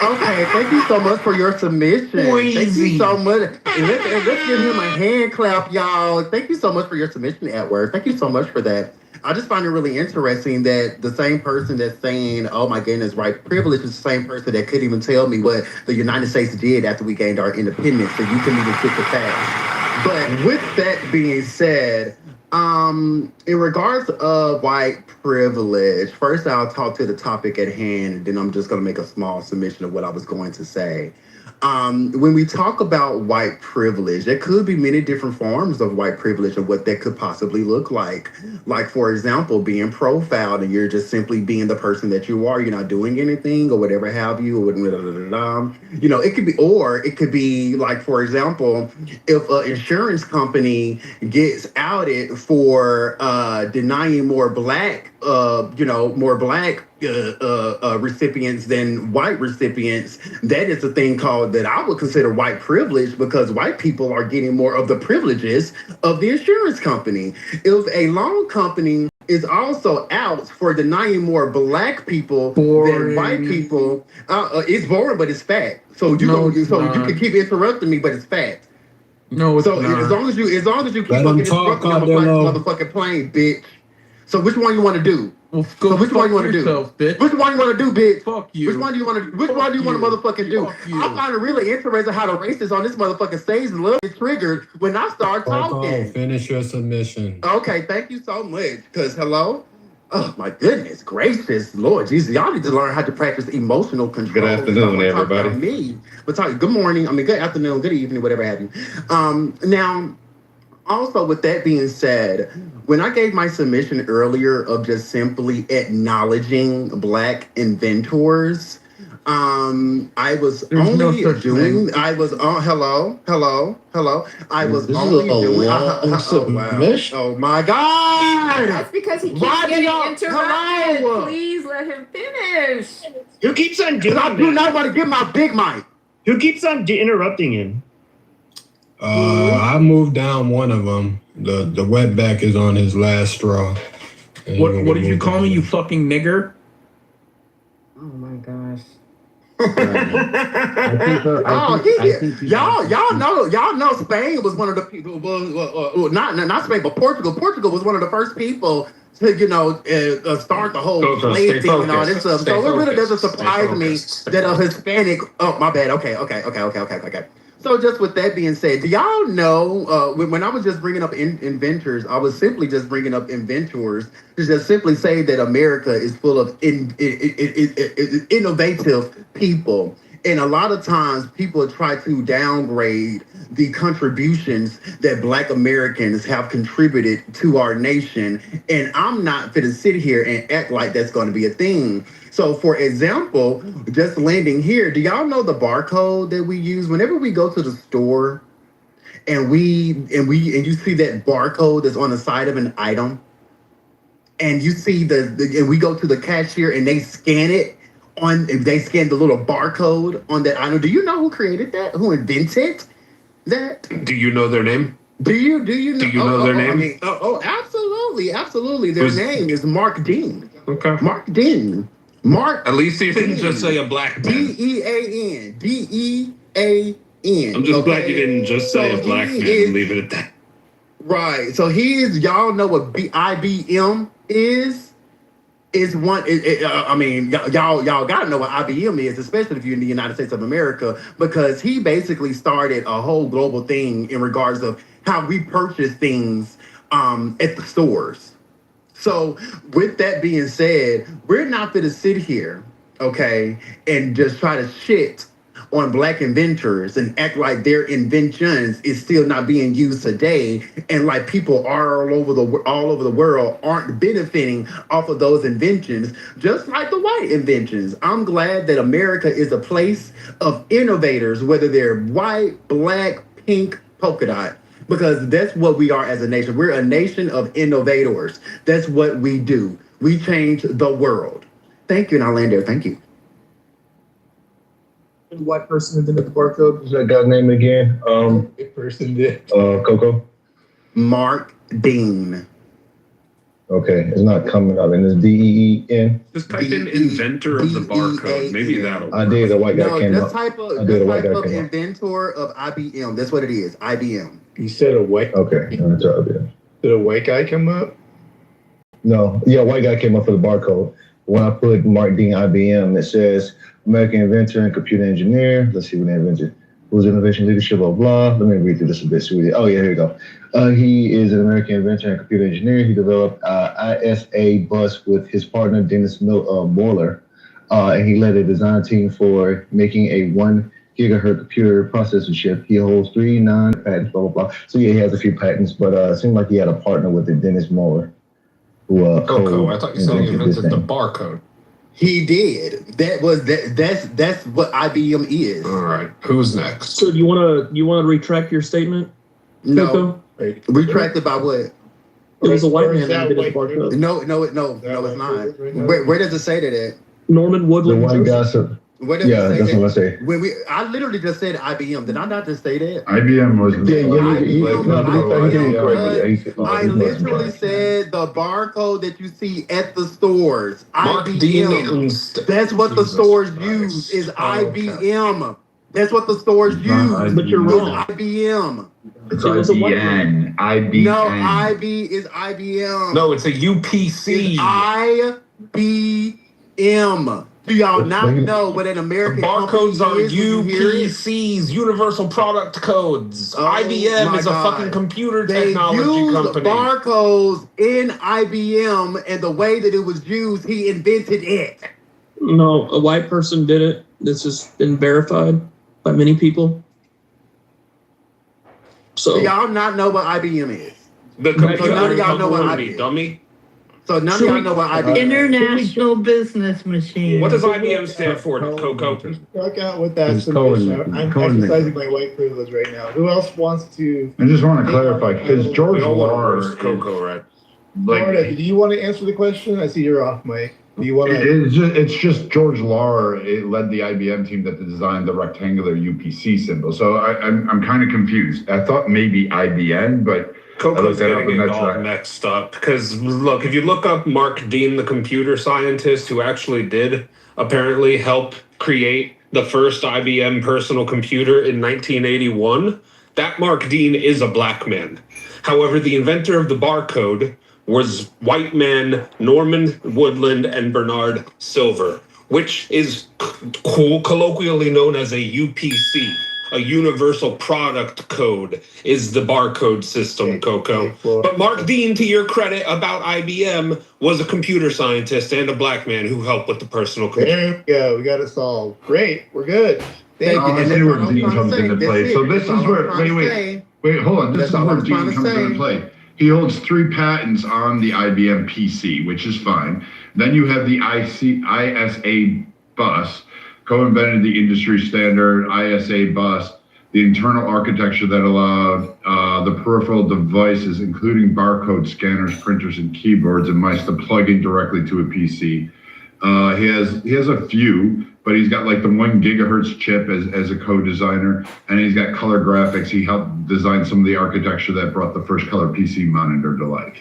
Okay, thank you so much for your submission. Thank you so much. And let's give him a hand clap, y'all. Thank you so much for your submission, Edward. Thank you so much for that. I just find it really interesting that the same person that's saying, oh my goodness, white privilege is the same person that couldn't even tell me what the United States did after we gained our independence. So you can even fit the facts. But with that being said, in regards of white privilege, first I'll talk to the topic at hand, and then I'm just going to make a small submission of what I was going to say. When we talk about white privilege, there could be many different forms of white privilege and what that could possibly look like. Like, for example, being profiled and you're just simply being the person that you are. You're not doing anything or whatever have you. Or you know, it could be like, for example, if an insurance company gets outed for denying more black recipients than white recipients, that is a thing called that I would consider white privilege, because white people are getting more of the privileges of the insurance company. If a loan company is also out for denying more black people than white people, it's boring, but it's fact. So you can keep interrupting me, but it's fact. No, it's not. As long as you keep fucking interrupting, I'm gonna fly this motherfucking plane, bitch. So which one you want to do? Well, which one you want to do? Bitch. Which one you want to do, bitch? Fuck you. Which one do you want to motherfucking do? I find it really interesting how the racists on this motherfucking stage a little bit triggered when I start talking. Finish your submission. Okay, thank you so much. Because hello? Oh my goodness gracious, Lord Jesus, y'all need to learn how to practice emotional control. Good afternoon, everybody. Good morning. Good afternoon, good evening, whatever have you. Now, also, with that being said, when I gave my submission earlier of just simply acknowledging black inventors, I was There's no only such doing. thing. I was on. Hello. I was This is only a doing. long submission. Oh my God! That's because he keeps Why do getting y'all- interrupted. Hello? Please let him finish. Who keeps on doing I that? do not want to get my big mic. Who keeps on interrupting him? I moved down one of them. The wetback is on his last straw. And What you're did gonna you move call down. me, you fucking nigger? Oh my gosh. Y'all know Spain was one of the people. Not Spain, but Portugal. Portugal was one of the first people to start the whole slave thing and all this stuff. So it really doesn't surprise me that a Hispanic. Oh, my bad. Okay. So just with that being said, do y'all know when I was just bringing up inventors, I was simply just bringing up inventors to just simply say that America is full of innovative people. And a lot of times people try to downgrade the contributions that Black Americans have contributed to our nation. And I'm not going to sit here and act like that's going to be a thing. So for example, just landing here, do y'all know the barcode that we use whenever we go to the store and you see that barcode that's on the side of an item? And you see and we go to the cashier and they scan it. They scan the little barcode on that item. Do you know who created that? Who invented that? Do you know their name? Do you know? Do you know their name? I mean, absolutely. Their name is Mark Dean. Okay. Mark Dean. Mark. At least he didn't just say a black man. Dean. Dean. I'm just glad you didn't just say a black man and leave it at that. Right. So y'all know what IBM is? Is one. I mean, y'all gotta know what IBM is, especially if you're in the United States of America, because he basically started a whole global thing in regards of how we purchase things at the stores. So with that being said, we're not gonna sit here, okay, and just try to shit on Black inventors and act like their inventions is still not being used today, and like people all over the world aren't benefiting off of those inventions, just like the white inventions. I'm glad that America is a place of innovators, whether they're white, black, pink, polka dot, because that's what we are as a nation. We're a nation of innovators. That's what we do. We change the world. Thank you, and I'll land there. Thank you. White person invented the barcode. What's that guy's name again? White person did. Coco. Mark Dean. Okay, it's not coming up. And it's DEEN. Just type in inventor of the barcode. Maybe that'll work. I did. The white guy came up. Type of inventor of IBM. That's what it is. IBM. You said a white. Okay. Did a white guy come up? No. Yeah, white guy came up for the barcode. When I put Mark Dean IBM, it says American inventor and computer engineer. Let's see what they invented. Who's innovation leadership, blah, blah. Let me read through this a bit. Oh, yeah, here we go. He is an American inventor and computer engineer. He developed ISA bus with his partner, Dennis Moeller. And he led a design team for making a 1 gigahertz computer processor chip. He holds 3 patents, blah, blah, blah. So, yeah, he has a few patents, but it seemed like he had a partner with it, Dennis Moeller. Coco, I thought you said he invented the barcode. He did. That's what IBM is. All right. Who's next? So do you wanna retract your statement? No. Retracted by what? It was a white man that did his barcode. No, it's not. Where does it say that at? Norman Woodland. The white guy. Where does it say that's that? what I say. I literally just said IBM. Did I not just say that? IBM was. I literally said the barcode that you see at the stores. IBM. That's what the stores use. Is IBM. That's what the stores use. But you're wrong. IBM. It's IBM. IBM. No, IB is IBM. No, it's a UPC. It's IBM. Do y'all not know what an American barcodes are is UPCs, Universal Product Codes. IBM is a fucking computer technology company. Barcodes in IBM, and the way that it was used, he invented it. No, a white person did it. This has been verified by many people. So do y'all not know what IBM is? The computer none of y'all know what company, IBM is. dummy. So none of y'all know what IBM is. International Business Machine. What does IBM stand for, Coco? Fuck out with that It's submission. code- I'm code exercising my white privilege right now. Who else wants to? I just want to clarify because George We all want to Lahr roast Coco, right? Florida, do you want to answer the question? I see you're off, Mike. Do you want to? It's just George Lahr. It led the IBM team that designed the rectangular UPC symbol. So I'm kind of confused. I thought maybe IBM, but Coco's getting it all mixed up. Because look, if you look up Mark Dean, the computer scientist who actually did apparently help create the first IBM personal computer in 1981, that Mark Dean is a black man. However, the inventor of the barcode was white man Norman Woodland and Bernard Silver, which is colloquially known as a UPC. A universal product code is the barcode system, Coco. But Mark Dean, to your credit about IBM, was a computer scientist and a black man who helped with the personal computer. There we go. We got it solved. Great. We're good. I see where Dean comes into play. So this is where, wait, hold on. This is where Dean comes into play. He holds 3 patents on the IBM PC, which is fine. Then you have the ISA bus, co-invented the industry standard ISA bus, the internal architecture that allowed the peripheral devices, including barcode scanners, printers, and keyboards and mice, to plug in directly to a PC. He has a few, but he's got like the 1 gigahertz chip as a co-designer, and he's got color graphics. He helped design some of the architecture that brought the first color PC monitor to life.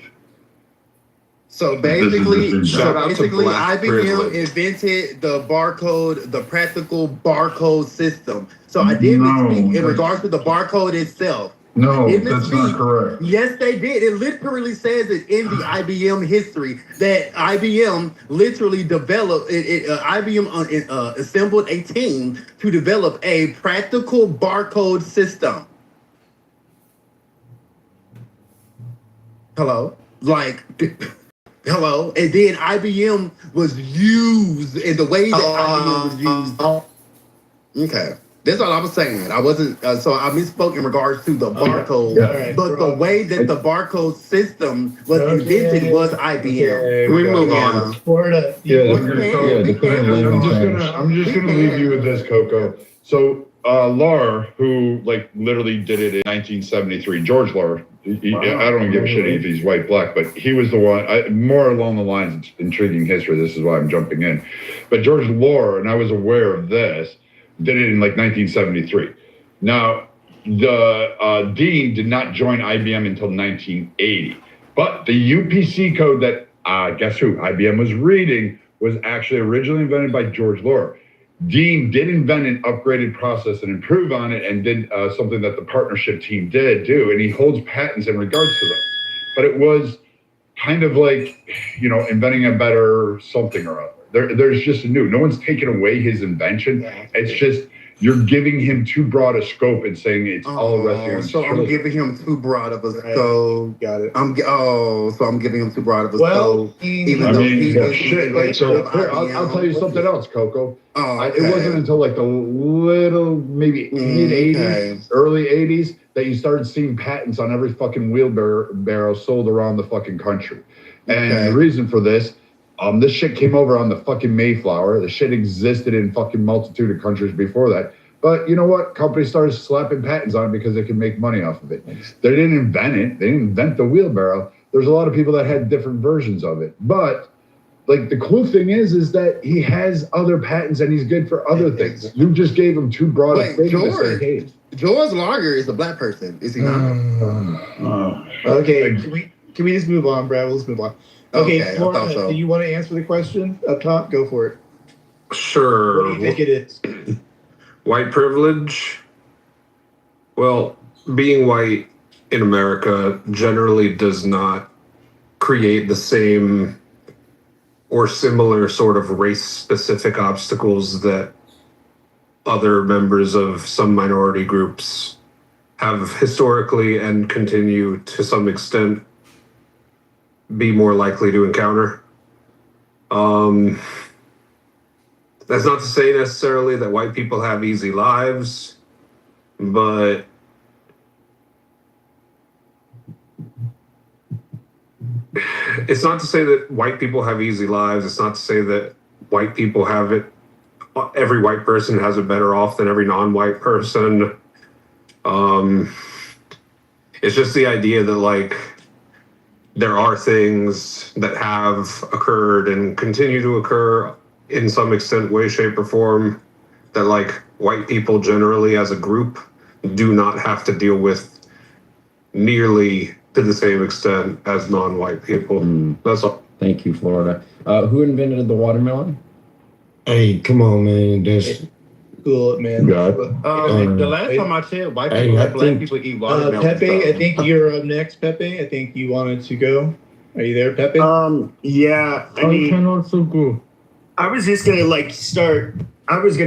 So basically, IBM invented the barcode, the practical barcode system. So I did speak in regards to the barcode itself. No, that's not correct. Yes, they did. It literally says it in the IBM history that IBM literally developed, IBM assembled a team to develop a practical barcode system. Hello? Hello? And then IBM was used in the way that IBM was used. Okay. That's all I was saying. I wasn't, so I misspoke in regards to the barcode, but the way that the barcode system was invented was IBM. Can we move on? Florida. I'm just gonna leave you with this, Coco. So Lahr, who like literally did it in 1973, George Lahr. I don't give a shit if he's white, black, but he was the one. More along the lines of intriguing history. This is why I'm jumping in. But George Lahr, and I was aware of this, did it in like 1973. Now, the Dean did not join IBM until 1980. But the UPC code that, guess who, IBM was reading was actually originally invented by George Lahr. Dean did invent an upgraded process and improve on it and did something that the partnership team did do, and he holds patents in regards to them. But it was kind of like, you know, inventing a better something or other. There's just new. No one's taken away his invention. It's just you're giving him too broad a scope and saying it's all resting on. So I'm giving him too broad of a scope. Got it. So I'm giving him too broad of a scope. Even though I'll tell you something else, Coco. It wasn't until like the little maybe mid 80s, early 80s that you started seeing patents on every fucking wheelbarrow sold around the fucking country. And the reason for this. This shit came over on the fucking Mayflower. The shit existed in fucking multitude of countries before that. But you know what? Companies started slapping patents on it because they could make money off of it. They didn't invent it. They didn't invent the wheelbarrow. There's a lot of people that had different versions of it. But like the cool thing is that he has other patents and he's good for other things. You just gave him too broad a thing to say, hey. George Lahr is a black person, is he not? Okay, can we just move on, Brad? Let's move on. Okay, Florida, do you want to answer the question up top? Go for it. Sure. What do you think it is? White privilege? Well, being white in America generally does not create the same or similar sort of race-specific obstacles that other members of some minority groups have historically and continue to some extent be more likely to encounter. That's not to say necessarily that white people have easy lives, but it's not to say that white people have easy lives. It's not to say that white people have it. Every white person has it better off than every non-white person. It's just the idea that like there are things that have occurred and continue to occur in some extent, way, shape, or form that like white people generally as a group do not have to deal with nearly to the same extent as non-white people. That's all. Thank you, Florida. Who invented the watermelon? Hey, come on, man. That's Cool, man. God. The last time I checked, white people let black people eat watermelon. Pepe, I think you're up next, Pepe. I think you wanted to go. Are you there, Pepe? Yeah. I mean, can also go. I was just gonna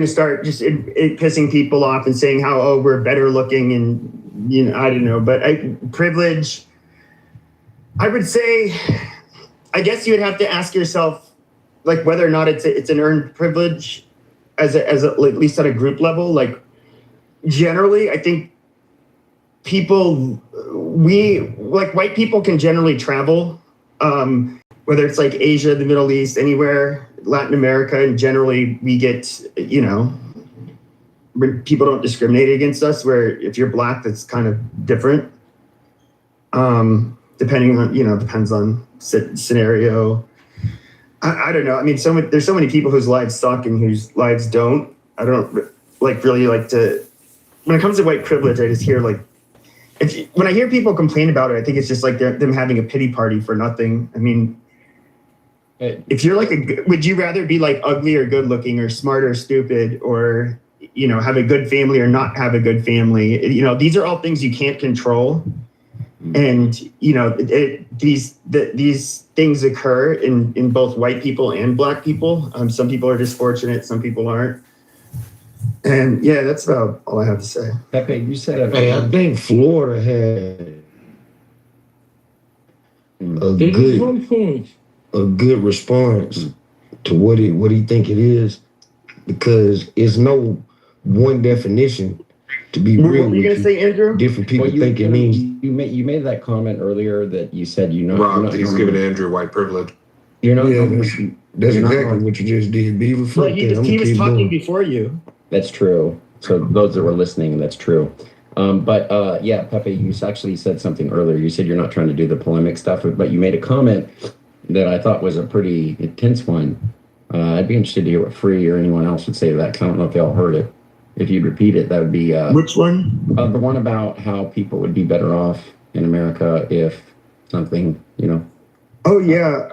start just pissing people off and saying how we're better looking and I don't know, but privilege. I would say, I guess you would have to ask yourself, like whether or not it's an earned privilege, as at least at a group level. Like generally, I think white people can generally travel, whether it's like Asia, the Middle East, anywhere, Latin America, and generally we get, people don't discriminate against us, where if you're black, that's kind of different. Depending on, depends on scenario. I don't know. I mean, there's so many people whose lives suck and whose lives don't. I don't really like to, when it comes to white privilege, I just hear when I hear people complain about it, I think it's just like them having a pity party for nothing. I mean, if you're would you rather be like ugly or good looking or smart or stupid or, have a good family or not have a good family? These are all things you can't control. And, these things occur in both white people and black people. Some people are just fortunate, some people aren't. And yeah, that's about all I have to say. Pepe, you said Hey, I think Florida had a good response to what he think it is, because it's no one definition. To be real, what were you gonna say, Andrew? Different people think it means. You made that comment earlier that you said Rob, he's giving Andrew white privilege. You're not. That's exactly what you just did, Beaver. Well, he was talking before you. That's true. So those that were listening, that's true. But yeah, Pepe, you actually said something earlier. You said you're not trying to do the polemic stuff, but you made a comment that I thought was a pretty intense one. I'd be interested to hear what Free or anyone else would say to that. I don't know if they all heard it. If you'd repeat it, that would be... Which one? The one about how people would be better off in America if something, Oh, yeah.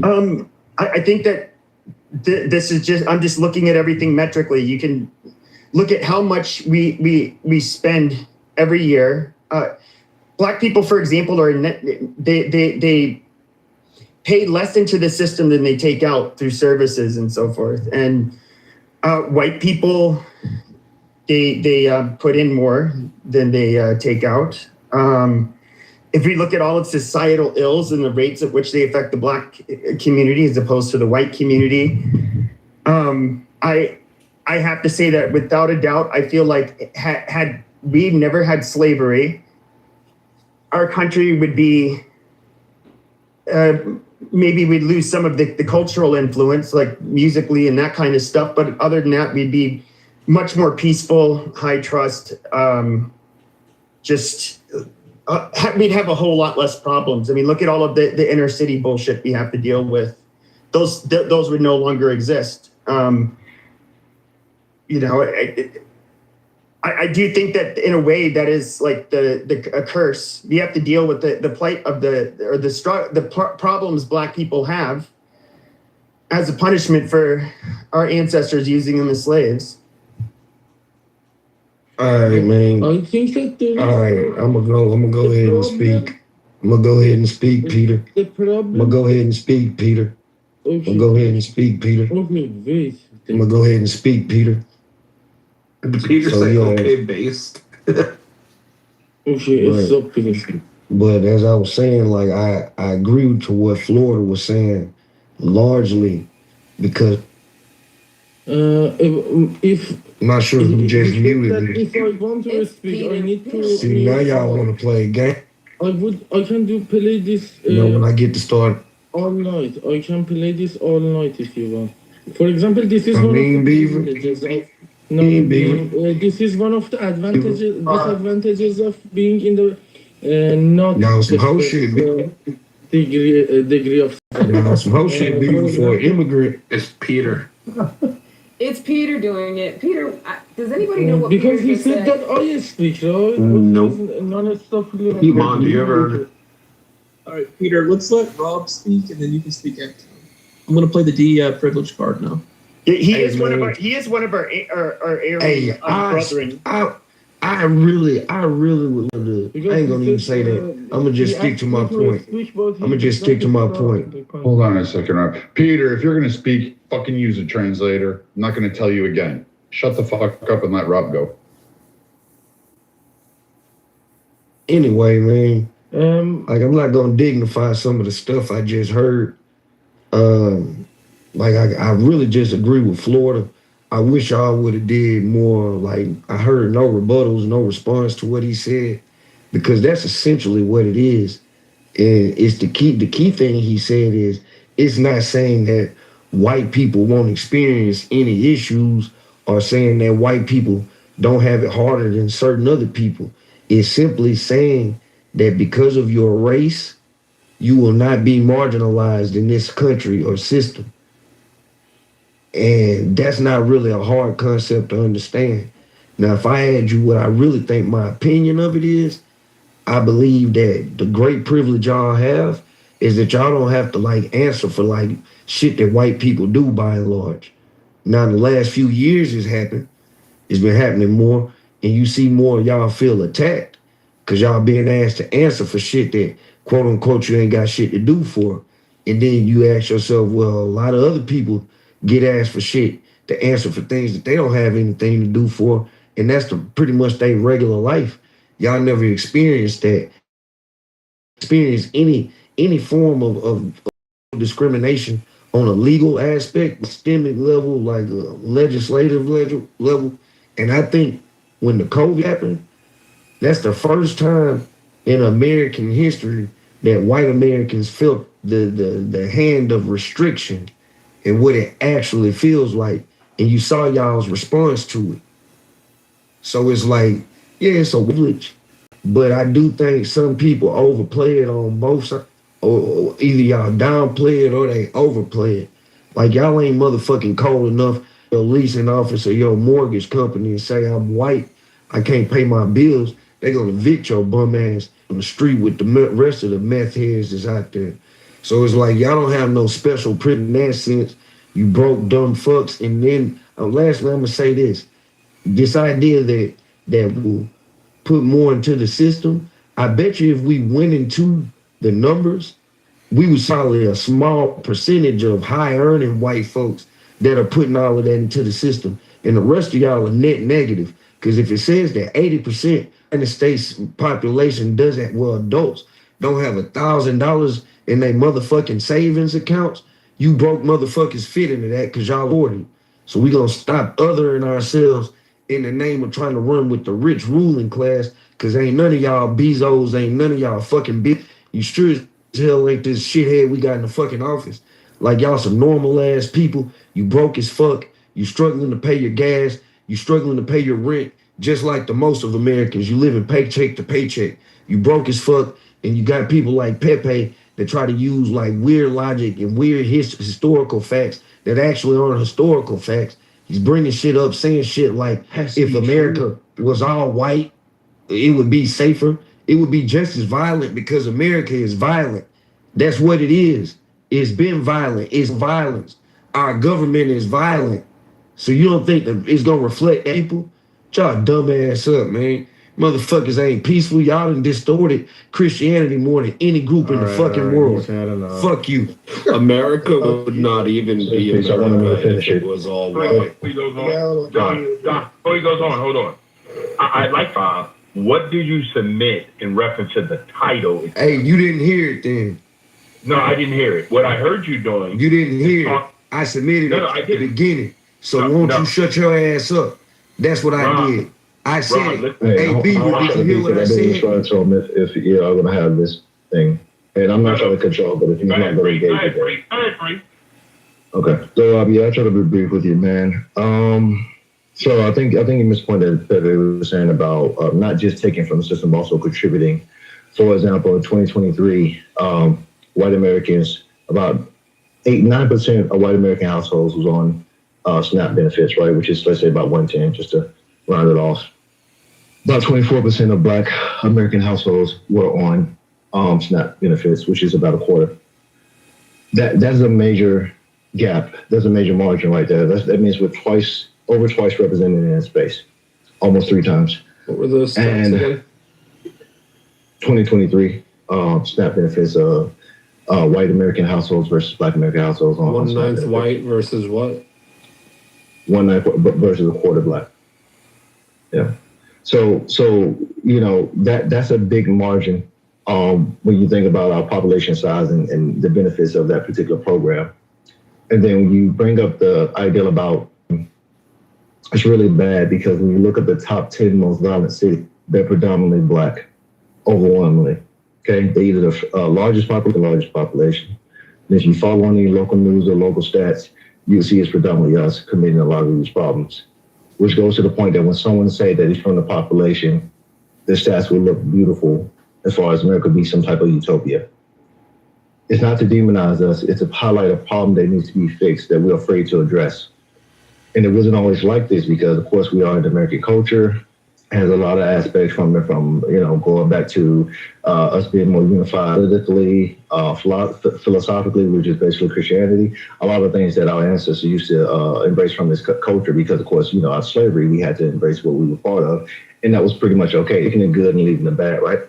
I think that this is just... I'm just looking at everything metrically. You can look at how much we spend every year. Black people, for example, they pay less into the system than they take out through services and so forth. And white people... They put in more than they take out. If we look at all of societal ills and the rates at which they affect the black community as opposed to the white community, I have to say that without a doubt, I feel like had we never had slavery, our country would be, maybe we'd lose some of the cultural influence, like musically and that kind of stuff. But other than that, we'd be much more peaceful, high trust, we'd have a whole lot less problems. I mean, look at all of the inner city bullshit we have to deal with. Those would no longer exist. I do think that in a way that is like a curse. We have to deal with the plight of the problems black people have as a punishment for our ancestors using them as slaves. All right, man. All right, I'm gonna go ahead and speak. I'm gonna go ahead and speak, Peter. I'm gonna go ahead and speak, Peter. I'm gonna go ahead and speak, Peter. I'm gonna go ahead and speak, Peter. Peter say okay, based. But as I was saying, like I agree to what Florida was saying, largely because if I'm not sure who just muted me. If I want to speak, I need to. See, now y'all want to play a game. I can do play this. When I get to start all night. I can play this all night if you want. For example, this is I one mean, of the Beaver. advantages of Mean Beaver. this is one of the disadvantages of being in the not Y'all some the whole best, shit, Beaver. degree of Y'all some whole shit, Beaver, for an immigrant. It's Peter. It's Peter doing it. Peter, does anybody know what because Peter he just said said? that I speak, right? Nope. Non-stop. Mom, do you ever? All right, Peter, let's let Rob speak, and then you can speak after him. I'm going to play the privilege card now. He is one of our Hey, brethren. I really would love to. I ain't gonna even say that. I'm gonna just stick to my point. I'm gonna just stick to my point. Hold on a second, Rob. Peter, if you're going to speak, fucking use a translator. I'm not going to tell you again. Shut the fuck up and let Rob go. Anyway, man. Like I'm not gonna dignify some of the stuff I just heard. Like I really just agree with Florida. I wish y'all would have did more. Like I heard no rebuttals, no response to what he said, because that's essentially what it is. And it's the key thing he said is it's not saying that white people won't experience any issues or saying that white people don't have it harder than certain other people. It's simply saying that because of your race, you will not be marginalized in this country or system. And that's not really a hard concept to understand. Now, if I add you what I really think my opinion of it is, I believe that the great privilege y'all have is that y'all don't have to like answer for like shit that white people do by and large. Now, in the last few years it's happened. It's been happening more, and you see more of y'all feel attacked because y'all being asked to answer for shit that quote unquote you ain't got shit to do for. And then you ask yourself, well, a lot of other people get asked for shit to answer for things that they don't have anything to do for. And that's pretty much their regular life. Y'all never experienced that. Experience any form of discrimination on a legal aspect, systemic level, like a legislative level. And I think when the COVID happened, that's the first time in American history that white Americans felt the hand of restriction and what it actually feels like. And you saw y'all's response to it. So it's like, yeah, it's a privilege, but I do think some people overplay it on both sides. Or either y'all downplay it or they overplay it. Like y'all ain't motherfucking cold enough. Your leasing office or your mortgage company and say I'm white, I can't pay my bills. They gonna evict your bum ass on the street with the rest of the meth heads that's out there. So it's like y'all don't have no special privilege in that sense. You broke dumb fucks. And then lastly, I'm gonna say this idea that will put more into the system. I bet you if we went into the numbers, we was probably a small percentage of high earning white folks that are putting all of that into the system. And the rest of y'all are net negative. Because if it says that 80% in the state's population doesn't, well, adults don't have $1,000 in their motherfucking savings accounts, you broke motherfuckers fit into that because y'all ordered. So we gonna stop othering ourselves in the name of trying to run with the rich ruling class, because ain't none of y'all Bezos, ain't none of y'all fucking big. You sure as hell ain't this shithead we got in the fucking office. Like y'all some normal ass people. You broke as fuck. You struggling to pay your gas. You struggling to pay your rent. Just like the most of Americans. You living paycheck to paycheck. You broke as fuck. And you got people like Pepe that try to use like weird logic and weird historical facts that actually aren't historical facts. He's bringing shit up, saying shit like if America was all white, it would be safer. It would be just as violent because America is violent. That's what it is. It's been violent. It's violence. Our government is violent. So you don't think that it's gonna reflect people? Y'all dumbass up, man. Motherfuckers ain't peaceful. Y'all done distorted Christianity more than any group in the fucking world. Fuck you. America would not even be America if it was all white. Before he goes on, John, before he goes on, hold on. I'd like what do you submit in reference to the title? Hey, you didn't hear it then. No, I didn't hear it. What I heard you doing. You didn't hear it. I submitted it at the beginning. So won't you shut your ass up? That's what I did. I said, hey, Beaver, did you hear what I said? If you're going to have this thing. And I'm not trying to control, but if he's not going to engage with that. Okay. So yeah, I try to be brief with you, man. So I think you missed the point that we were saying about not just taking from the system, but also contributing. For example, in 2023, white Americans, about 9% of white American households was on SNAP benefits, right? Which is, let's say, about 110, just to round it off. About 24% of Black American households were on SNAP benefits, which is about a quarter. That's a major gap. There's a major margin right there. That means we're over twice represented in that space, almost 3 times. What were those stats again? 2023 SNAP benefits, white American households versus Black American households. On 1/9 white versus what? 1/9 versus a quarter Black. Yeah. So that's a big margin when you think about our population size and the benefits of that particular program. And then when you bring up the ideal about, it's really bad because when you look at the top 10 most violent cities, they're predominantly Black, overwhelmingly. Okay, they're either the largest population. And if you follow any local news or local stats, you'll see it's predominantly us committing a lot of these problems. Which goes to the point that when someone say that it's from the population, the stats will look beautiful as far as America be some type of utopia. It's not to demonize us, it's to highlight a problem that needs to be fixed that we're afraid to address. And it wasn't always like this because, of course, we are in American culture. Has a lot of aspects from going back to us being more unified politically, philosophically, which is basically Christianity. A lot of things that our ancestors used to embrace from this culture because, of course, out of slavery, we had to embrace what we were part of. And that was pretty much okay, taking the good and leaving the bad, right?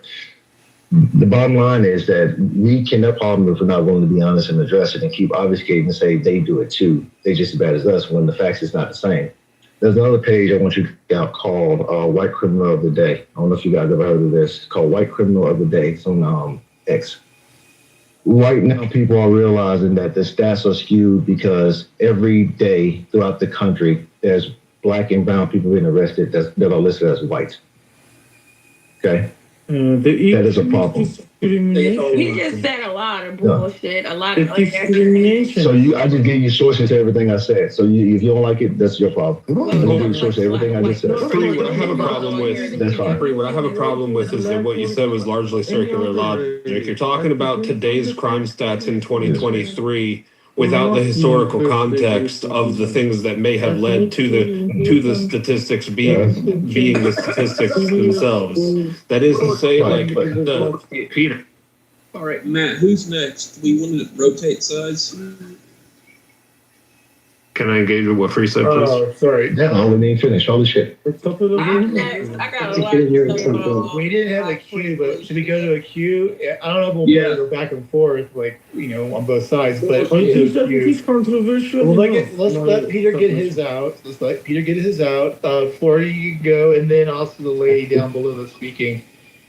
The bottom line is that we cannot problem if we're not willing to be honest and address it and keep obfuscating and say they do it too. They just as bad as us when the facts is not the same. There's another page I want you to check out called White Criminal of the Day. I don't know if you guys ever heard of this. It's called White Criminal of the Day. It's on X. Right now, people are realizing that the stats are skewed because every day throughout the country, there's Black and brown people being arrested that are listed as white. Okay? That is a problem. He just said a lot of bullshit, a lot of discrimination. So I just gave you sources to everything I said. So if you don't like it, that's your problem. I just gave you sources to everything I just said. What I have a problem with, that's fine. What I have a problem with is that what you said was largely circular logic. You're talking about today's crime stats in 2023 without the historical context of the things that may have led to the statistics being the statistics themselves. That is to say, Peter. All right, Matt, who's next? We want to rotate sides. Can I engage with what Free said, please? Oh, sorry. No, we didn't finish all the shit. I'm next. I got a lot to say about. We didn't have a queue, but should we go to a queue? I don't know if we'll be able to go back and forth, on both sides. But I think that is controversial. Well, let's let Peter get his out. Let's let Peter get his out. Florida, you can go, and then also the lady down below that's speaking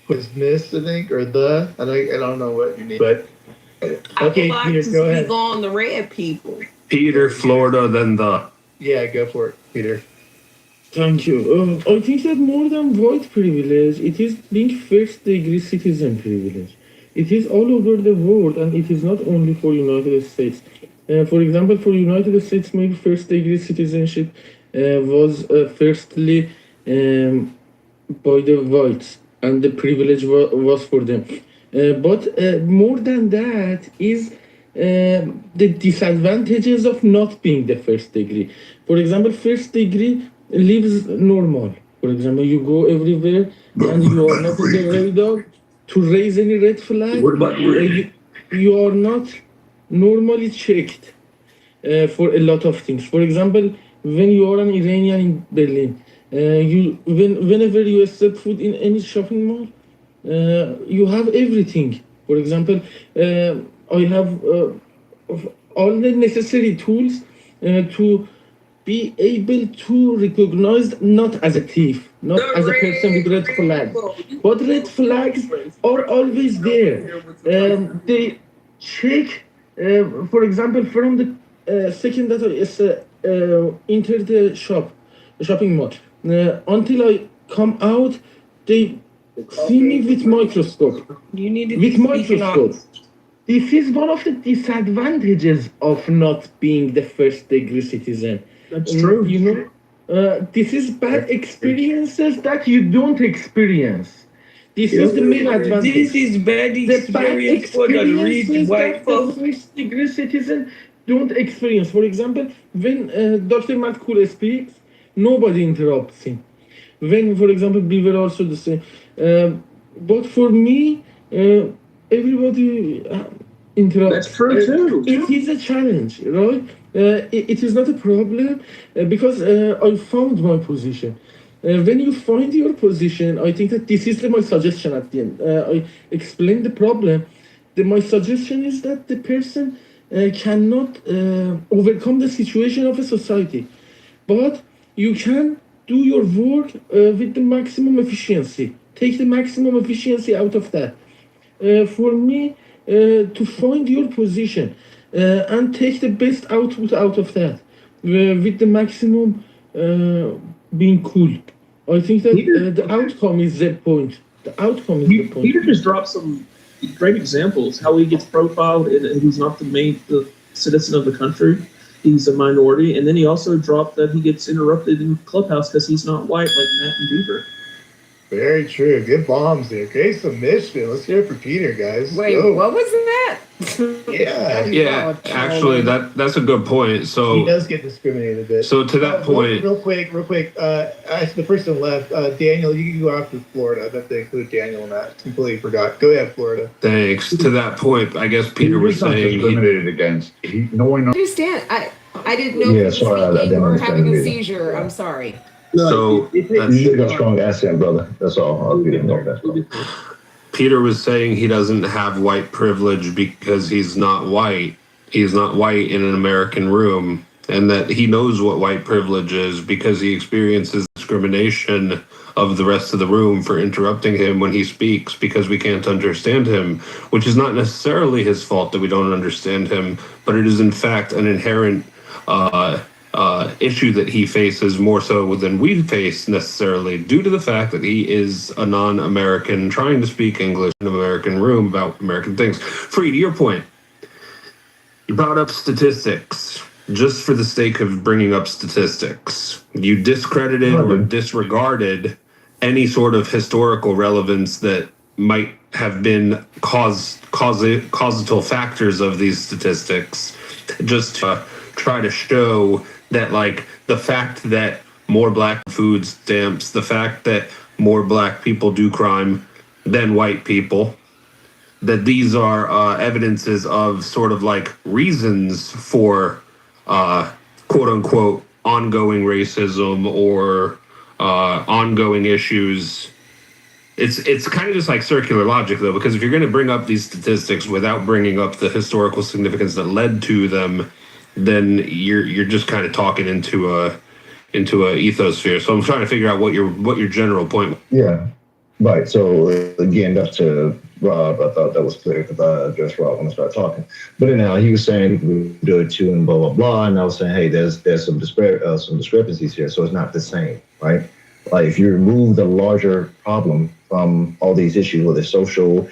was Miss, I think, or the. I don't know what you mean, but okay, Peter, go ahead. On the red people. Peter, Florida, then the. Yeah, go for it, Peter. Thank you. I think that more than white privilege, it is being first-degree citizen privilege. It is all over the world, and it is not only for United States. For example, for United States, maybe first-degree citizenship was firstly by the whites, and the privilege was for them. But more than that is the disadvantages of not being the first degree. For example, first degree lives normal. For example, you go everywhere and you are not in the radar to raise any red flag. What about you are not normally checked for a lot of things. For example, when you are an Iranian in Berlin, whenever you step foot in any shopping mall, you have everything. For example, I have all the necessary tools to be able to recognize not as a thief, not as a person with red flags, but red flags are always there. They check, for example, from the second that I enter the shopping mall, until I come out, they see me with microscope. You need to with microscope. This is one of the disadvantages of not being the first degree citizen. That's true. You know, this is bad experiences that you don't experience. This is the main advantage. This is bad experience for the rich white folks. The first degree citizen don't experience. For example, when Dr. Matt Cool speaks, nobody interrupts him. When, for example, we were also the same. But for me, everybody interrupts. That's true too. It is a challenge, right? It is not a problem because I found my position. When you find your position, I think that this is my suggestion at the end. I explained the problem. My suggestion is that the person cannot overcome the situation of a society, but you can do your work with the maximum efficiency. Take the maximum efficiency out of that. For me, to find your position and take the best output out of that with the maximum being cool. I think that the outcome is the point. The outcome is the point. Peter just dropped some great examples how he gets profiled and he's not the citizen of the country. He's a minority, and then he also dropped that he gets interrupted in Clubhouse because he's not white like Matt and Beaver. Very true. Good bombs there. Great submission. Let's hear it for Peter, guys. Wait, Go. what was that? Yeah, actually, that's a good point. So he does get discriminated a bit. So to that point, real quick. The person left. Daniel, you can go after Florida. I bet they include Daniel in that. Completely forgot. Go ahead, Florida. Thanks. To that point, I guess Peter was saying discriminated against. No one knows. I understand. I didn't know Yeah, he was sorry, I speaking didn't or understand having a either. seizure. I'm sorry. So You just got a strong accent, brother. That's all. I'll give you that. Peter was saying he doesn't have white privilege because he's not white. He's not white in an American room, and that he knows what white privilege is because he experiences discrimination of the rest of the room for interrupting him when he speaks because we can't understand him, which is not necessarily his fault that we don't understand him, but it is in fact an inherent issue that he faces more so than we face necessarily due to the fact that he is a non-American trying to speak English in an American room about American things. Free, to your point, you brought up statistics just for the sake of bringing up statistics. You discredited or disregarded any sort of historical relevance that might have been causative factors of these statistics just to try to show that, like, the fact that more black food stamps, the fact that more black people do crime than white people, that these are evidences of sort of like reasons for quote unquote ongoing racism or ongoing issues. It's kind of just like circular logic though, because if you're going to bring up these statistics without bringing up the historical significance that led to them, then you're just kind of talking into a ethosphere. So I'm trying to figure out what your general point. Yeah, right. So again, that's to Rob. I thought that was clear because I addressed Rob when I started talking. But anyhow, he was saying we do it too and blah blah blah, and I was saying, hey, there's some discrepancies here, so it's not the same, right? Like if you remove the larger problem from all these issues, whether social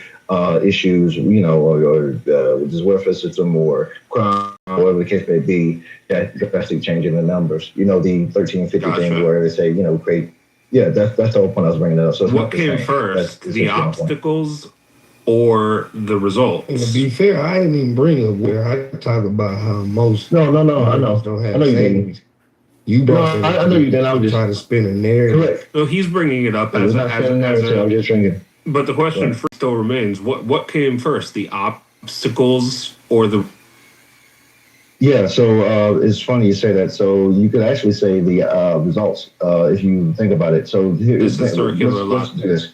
issues, you know, or this welfare system or crime, whatever the case may be, that drastic change in the numbers. You know, the 1350 thing where they say, you know, create. Yeah, that's the whole point I was bringing it up. So what came first, the obstacles or the results? And to be fair, I didn't even bring up where I talk about how most I know don't have savings. You brought it. I know you did. I was just trying to spin a narrative. Correct. So he's bringing it up as a. But the question still remains: what came first, the obstacles or the? Yeah, so it's funny you say that. So you could actually say the results if you think about it. So here's the circular logic.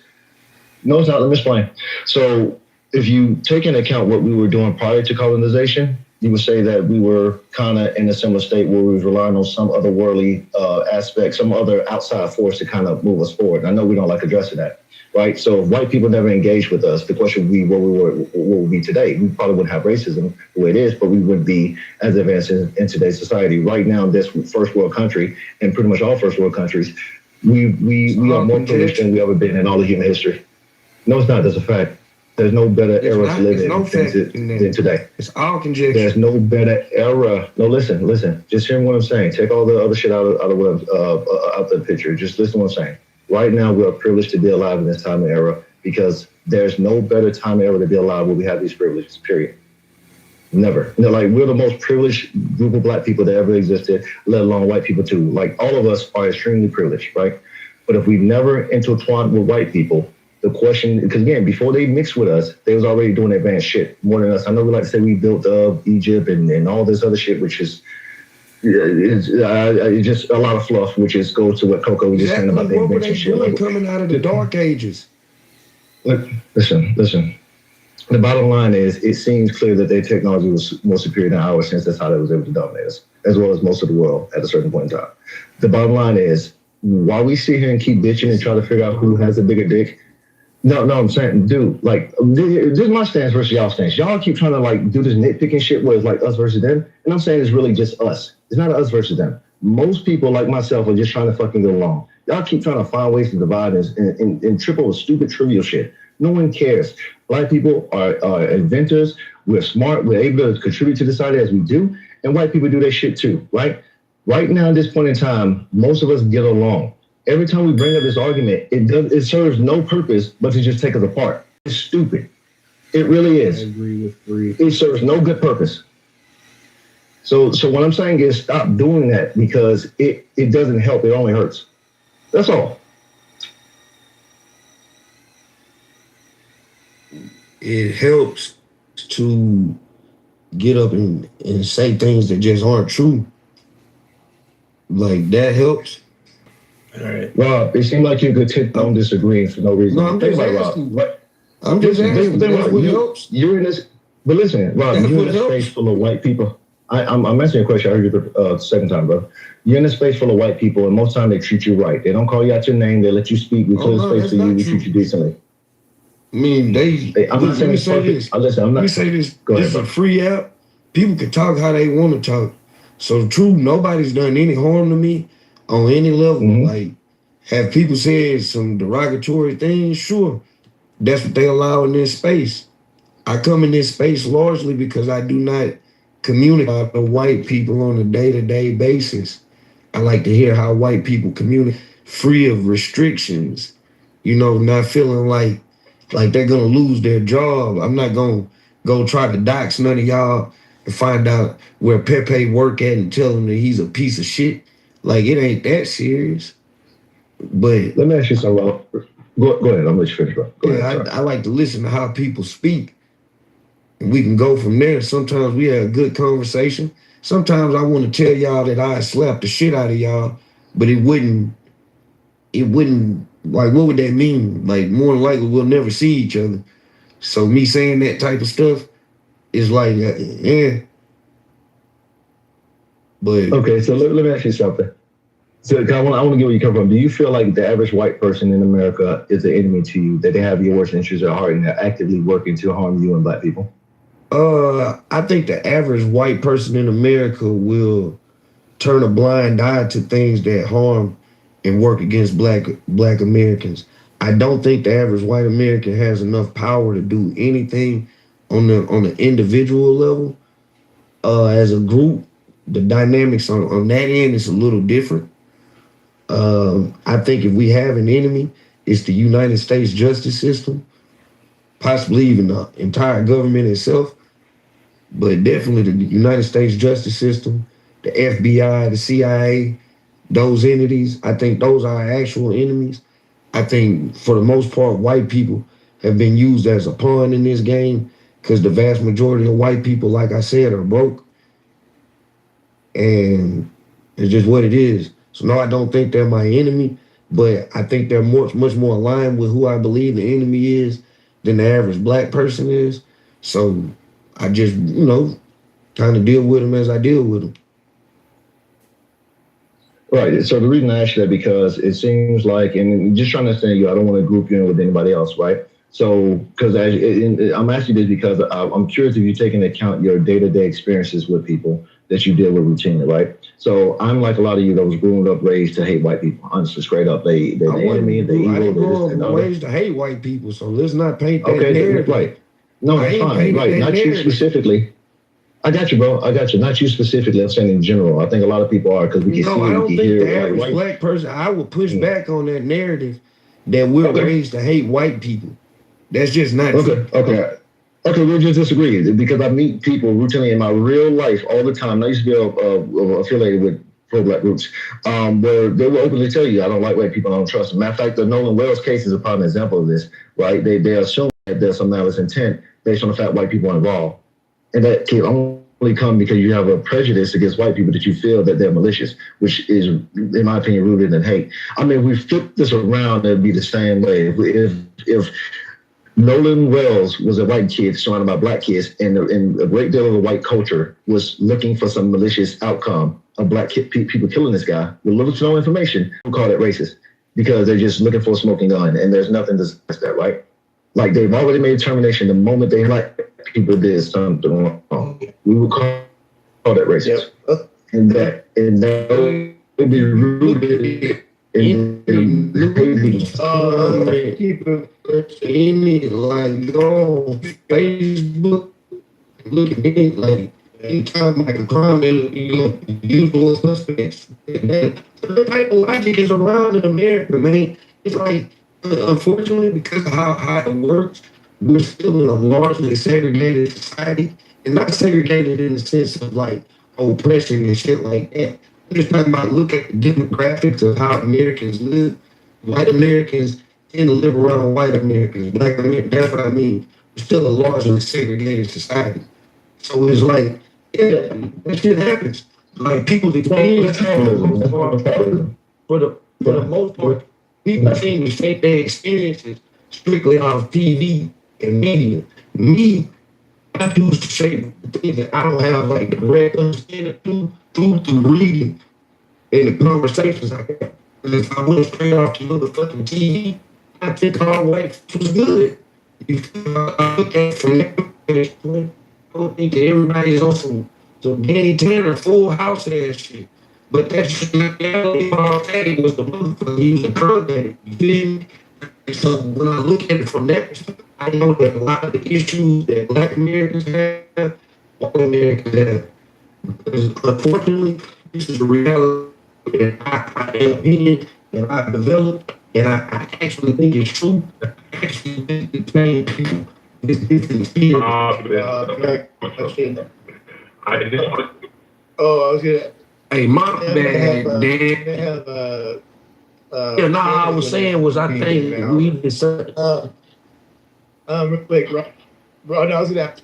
No, it's not. Let me explain. So if you take into account what we were doing prior to colonization, you would say that we were kind of in a similar state where we was relying on some other worldly aspect, some other outside force to kind of move us forward. And I know we don't like addressing that, right? So if white people never engaged with us, the question would be what would be today. We probably wouldn't have racism the way it is, but we would be as advanced in today's society. Right now, in this first world country, and pretty much all first world countries, we are more privileged than we ever been in all of human history. No, it's not. That's a fact. There's no better era to live no fact than today. It's all conjecture. There's no better era. No, listen. Just hear what I'm saying. Take all the other shit out of the picture. Just listen to what I'm saying. Right now, we are privileged to be alive in this time and era because there's no better time and era to be alive where we have these privileges, period. Never. Like, we're the most privileged group of black people that ever existed, let alone white people too. Like, all of us are extremely privileged, right? But if we never intertwined with white people, the question, because again, before they mixed with us, they was already doing advanced shit more than us. I know we like to say we built Egypt and all this other shit, which is it's just a lot of fluff, which is goes to what Coco was just saying about the invention shit. Like, coming out of the dark ages. Look, listen. The bottom line is, it seems clear that their technology was more superior than ours, since that's how they was able to dominate us, as well as most of the world at a certain point in time. The bottom line is, while we sit here and keep bitching and try to figure out who has a bigger dick, no, I'm saying, dude, like, this is my stance versus y'all stance. Y'all keep trying to, like, do this nitpicking shit where it's like us versus them, and I'm saying it's really just us. It's not us versus them. Most people, like myself, are just trying to fucking get along. Y'all keep trying to find ways to divide and trip over stupid trivial shit. No one cares. Black people are inventors. We're smart. We're able to contribute to society as we do, and white people do their shit too, right? Right now, at this point in time, most of us get along. Every time we bring up this argument, it serves no purpose but to just take us apart. It's stupid. It really is. I agree with Bree. It serves no good purpose. So what I'm saying is, stop doing that, because it doesn't help. It only hurts. That's all. It helps to get up and say things that just aren't true. Like, that helps. All right. Rob, it seems like you're good tip on disagreeing for no reason. No, I'm just asking. I'm just asking. That's what helps. You're in this, but listen, Rob, you're in a space full of white people. I'm asking you a question. I heard you the second time, bro. You're in a space full of white people, and most time they treat you right. They don't call you out your name. They let you speak. We clear space for you. We treat you decently. I mean, I'm not saying it's perfect. Listen, I'm not. Let me say this. Go ahead, this is a free app. People can talk how they want to talk. So true, nobody's done any harm to me on any level. Mm-hmm. Like, have people said some derogatory things? Sure. That's what they allow in this space. I come in this space largely because I do not communicate with white people on a day-to-day basis. I like to hear how white people communicate free of restrictions, not feeling like they're gonna lose their job. I'm not gonna go try to dox none of y'all and find out where Pepe work at and tell him that he's a piece of shit. Like, it ain't that serious. But let me ask you something, Rob. Go ahead. I'm gonna let you finish, bro. I like to listen to how people speak, and we can go from there. Sometimes we have a good conversation. Sometimes I want to tell y'all that I slap the shit out of y'all, but it wouldn't, like, what would that mean? Like, more than likely, we'll never see each other. So me saying that type of stuff is like, yeah. But okay, so let me ask you something. So I want to get where you come from. Do you feel like the average white person in America is an enemy to you, that they have your worst interests at heart and they're actively working to harm you and black people? I think the average white person in America will turn a blind eye to things that harm and work against black Americans. I don't think the average white American has enough power to do anything on the individual level. As a group, the dynamics on that end is a little different. I think if we have an enemy, it's the United States justice system, possibly even the entire government itself, but definitely the United States justice system, the FBI, the CIA, those entities. I think those are our actual enemies. I think for the most part, white people have been used as a pawn in this game because the vast majority of white people, like I said, are broke. And it's just what it is. So no, I don't think they're my enemy, but I think they're much more aligned with who I believe the enemy is than the average black person is. So I just, kind of deal with them as I deal with them. Right. So the reason I ask you that, because it seems like, and just trying to understand you, I don't want to group you in with anybody else, right? So, because I'm asking this because I'm curious if you take into account your day-to-day experiences with people, that you deal with routinely, right? So I'm like a lot of you that was growing up raised to hate white people. Honestly, straight up, they're the enemy, they're evil. I didn't they're this grow and up other. raised to hate white people, so let's not paint that Okay, narrative. right. No, I that's ain't fine. painted Right, that not you narrative. specifically. I got you, bro. I got you. Not you specifically. I'm saying in general. I think a lot of people are because we can see I it, don't we think can the hear it. average Like, black person, I would push back on that narrative that we're raised to hate white people. That's just not true. Okay, we'll just disagree because I meet people routinely in my real life all the time. I used to be affiliated with pro-black groups where they will openly tell you, I don't like white people, I don't trust them. Matter of fact, the Nolan Wells case is a prime example of this, right? They assume that there's some malice intent based on the fact white people are involved. And that can only come because you have a prejudice against white people that you feel that they're malicious, which is, in my opinion, rooted in hate. I mean, if we flip this around, it'd be the same way. If Nolan Wells was a white kid surrounded by black kids, and a great deal of the white culture was looking for some malicious outcome of black people killing this guy with little to no information, we call that racist because they're just looking for a smoking gun, and there's nothing to suggest that, right? Like they've already made a determination the moment they like people did something wrong. We would call that racist, and that would be rooted in any like go on Facebook, look at any like anytime like a crime, usual suspects. That type of logic is around in America, man. It's like unfortunately because of how it works, we're still in a largely segregated society, and not segregated in the sense of like oppression and shit like that. We're just talking about look at the demographics of how Americans live. White Americans tend to live around white Americans. Black Americans, that's what I mean. We're still a largely segregated society. So it's like, yeah, that shit happens. Like people experience for the most part, people seem to shape their experiences strictly off TV and media. Me, I choose to shape the things that I don't have like direct understanding through reading and the conversations I have. Because if I went straight off the motherfucking TV, I think all white was good. You feel I look at it from that point, I don't think that everybody's on some Danny Tanner full house ass shit. But that's just not the reality. All that was the motherfucker. He was a drug addict. You feel me? And so when I look at it from that perspective, I know that a lot of the issues that Black Americans have, white Americans have. Because unfortunately, this is the reality that I have opinion and I've developed, and I actually think it's true. I actually think it's paying people. This is fear. I was gonna. Hey, my bad, Dan. Yeah, no, I was saying was I think we decided. Real quick, Rob, I was gonna ask.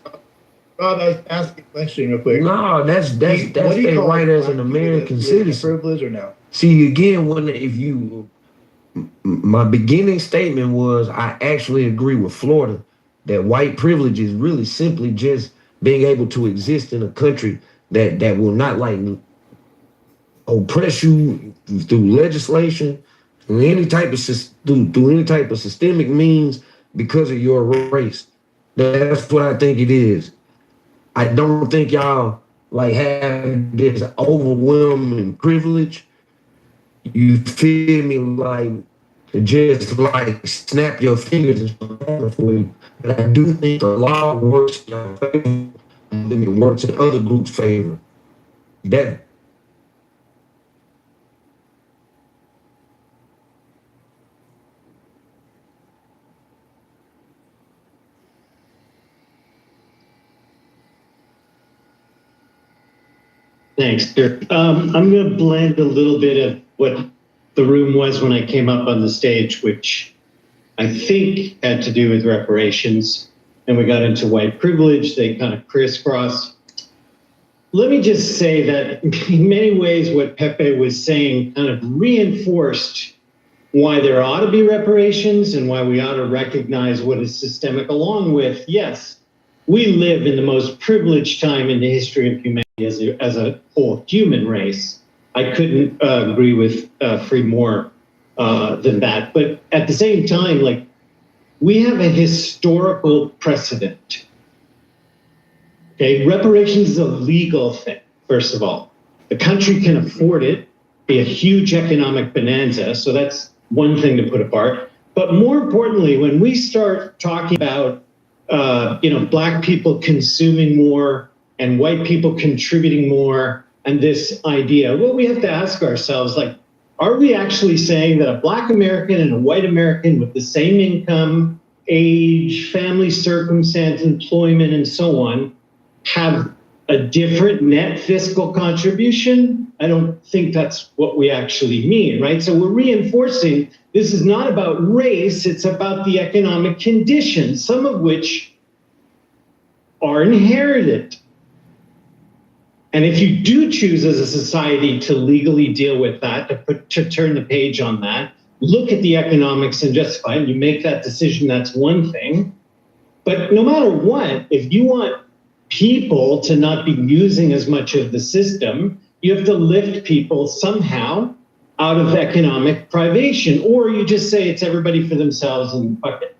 Rob, I was asking a question real quick. No, that's their right as an American citizen. Privilege or no? See, again, my beginning statement was I actually agree with Florida that white privilege is really simply just being able to exist in a country that will not like oppress you through legislation, through any type of systemic means because of your race. That's what I think it is. I don't think y'all like have this overwhelming privilege. You feel me? Like just like snap your fingers and for you. But I do think the law works in your favor, and then it works in other groups' favor. That. Thanks, sir. I'm going to blend a little bit of what the room was when I came up on the stage, which I think had to do with reparations. And we got into white privilege. They kind of crisscross. Let me just say that in many ways, what Pepe was saying kind of reinforced why there ought to be reparations and why we ought to recognize what is systemic, along with, yes, we live in the most privileged time in the history of humanity as a whole human race. I couldn't agree with Free more than that. But at the same time, like, we have a historical precedent. Okay, reparations is a legal thing. first of all. The country can afford it, be a huge economic bonanza. So that's one thing to put apart. But more importantly, when we start talking about, Black people consuming more and white people contributing more, and this idea, well, we have to ask ourselves, like, are we actually saying that a Black American and a white American with the same income, age, family circumstance, employment, and so on have a different net fiscal contribution? I don't think that's what we actually mean, right? So we're reinforcing this is not about race, it's about the economic conditions, some of which are inherited. And if you do choose as a society to legally deal with that, to turn the page on that, look at the economics and justify it, you make that decision, that's one thing. But no matter what, if you want people to not be using as much of the system, you have to lift people somehow out of economic privation, or you just say it's everybody for themselves and fuck it.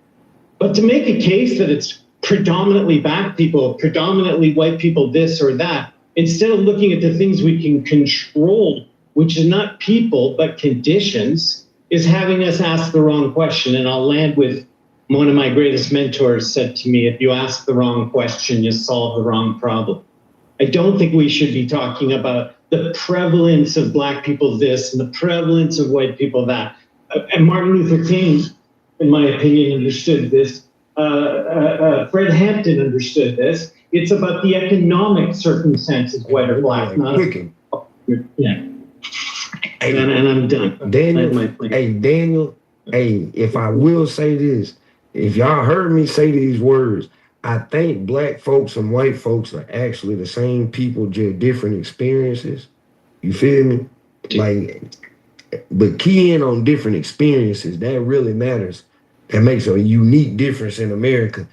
But to make a case that it's predominantly Black people, predominantly white people, this or that, instead of looking at the things we can control, which is not people, but conditions, is having us ask the wrong question. And I'll land with one of my greatest mentors said to me, if you ask the wrong question, you solve the wrong problem. I don't think we should be talking about the prevalence of Black people this and the prevalence of white people that. And Martin Luther King, in my opinion, understood this. Fred Hampton understood this. It's about the economic circumstances, white or Black, not yeah. And I'm done. Daniel, if I will say this, if y'all heard me say these words, I think Black folks and white folks are actually the same people, just different experiences. You feel me? Like, but key in on different experiences, that really matters. That makes a unique difference in America,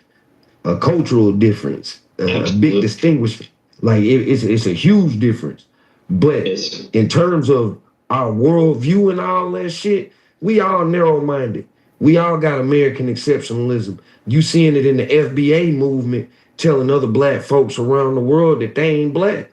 a cultural difference, a big distinguishment. Like it's a huge difference. But in terms of our worldview and all that shit, we all narrow-minded. We all got American exceptionalism. You seeing it in the FBA movement, telling other Black folks around the world that they ain't Black.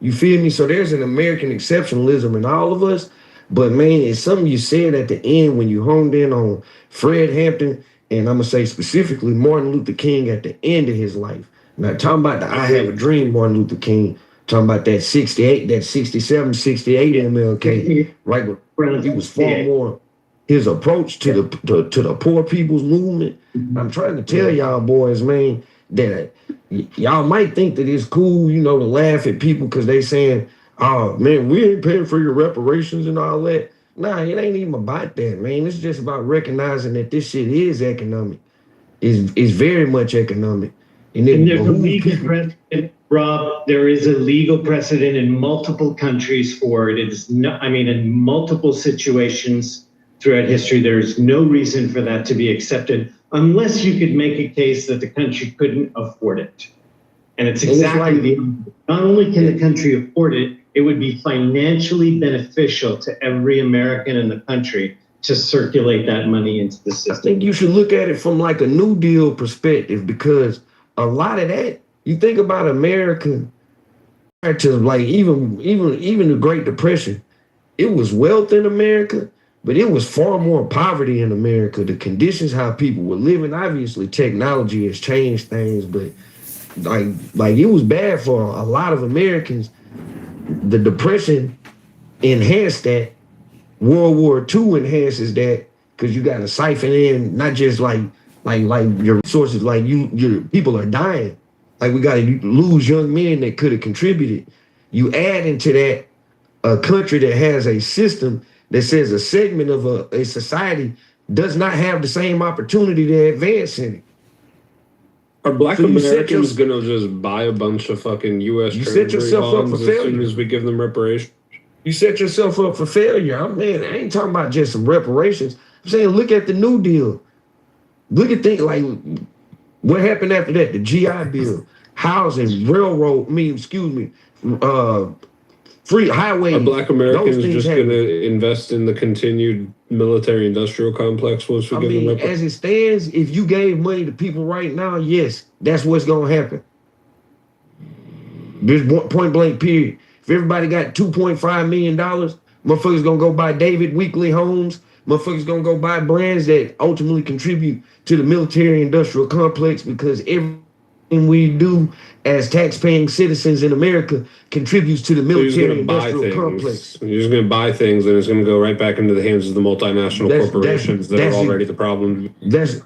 You feel me? So there's an American exceptionalism in all of us. But man, it's something you said at the end when you honed in on Fred Hampton, and I'm gonna say specifically Martin Luther King at the end of his life. Now talking about the I Have a Dream Martin Luther King, talking about that 68, that 67, 68 MLK, right? But he was far more his approach to the poor people's movement. I'm trying to tell y'all boys, man, that y'all might think that it's cool, to laugh at people because they saying, oh man, we ain't paying for your reparations and all that. Nah, it ain't even about that, man. It's just about recognizing that this shit is economic. It's very much economic. And there's a legal precedent, Rob. There is a legal precedent in multiple countries for it. It's not, in multiple situations throughout history, there's no reason for that to be accepted unless you could make a case that the country couldn't afford it. And it's exactly not only can the country afford it, it would be financially beneficial to every American in the country to circulate that money into the system. I think you should look at it from like a New Deal perspective, because a lot of that, you think about America to like even the Great Depression, it was wealth in America, but it was far more poverty in America. The conditions how people were living, obviously technology has changed things, but like it was bad for a lot of Americans. The Depression enhanced that. World War II enhances that, because you got to siphon in not just like your resources, like your people are dying. Like we got to lose young men that could have contributed. You add into that a country that has a system that says a segment of a society does not have the same opportunity to advance in it. Are Black Americans gonna just buy a bunch of fucking U.S. Treasury bonds as soon as we give them reparations? You set yourself up for failure. I ain't talking about just some reparations. I'm saying look at the New Deal. Look at things like what happened after that, the GI Bill, housing, railroad, free highway. Are Black Americans just going to invest in the continued military-industrial complex once we give them reparations? As it stands, if you gave money to people right now, yes, that's what's going to happen. There's point blank period. If everybody got $2.5 million, motherfuckers gonna go buy David Weekly homes. Motherfuckers gonna go buy brands that ultimately contribute to the military-industrial complex, because everything we do as tax-paying citizens in America contributes to the military-industrial complex. You're just going to buy things, and it's going to go right back into the hands of the multinational corporations that are already the problem. This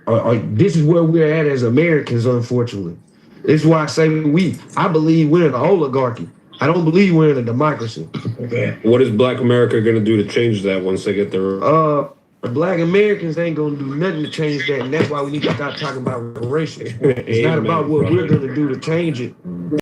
is where we're at as Americans, unfortunately. This is why I say I believe we're in an oligarchy. I don't believe we're in a democracy. Okay. What is Black America going to do to change that once they get their... Black Americans ain't gonna do nothing to change that, and that's why we need to stop talking about reparations. It's not about what we're gonna do to change it.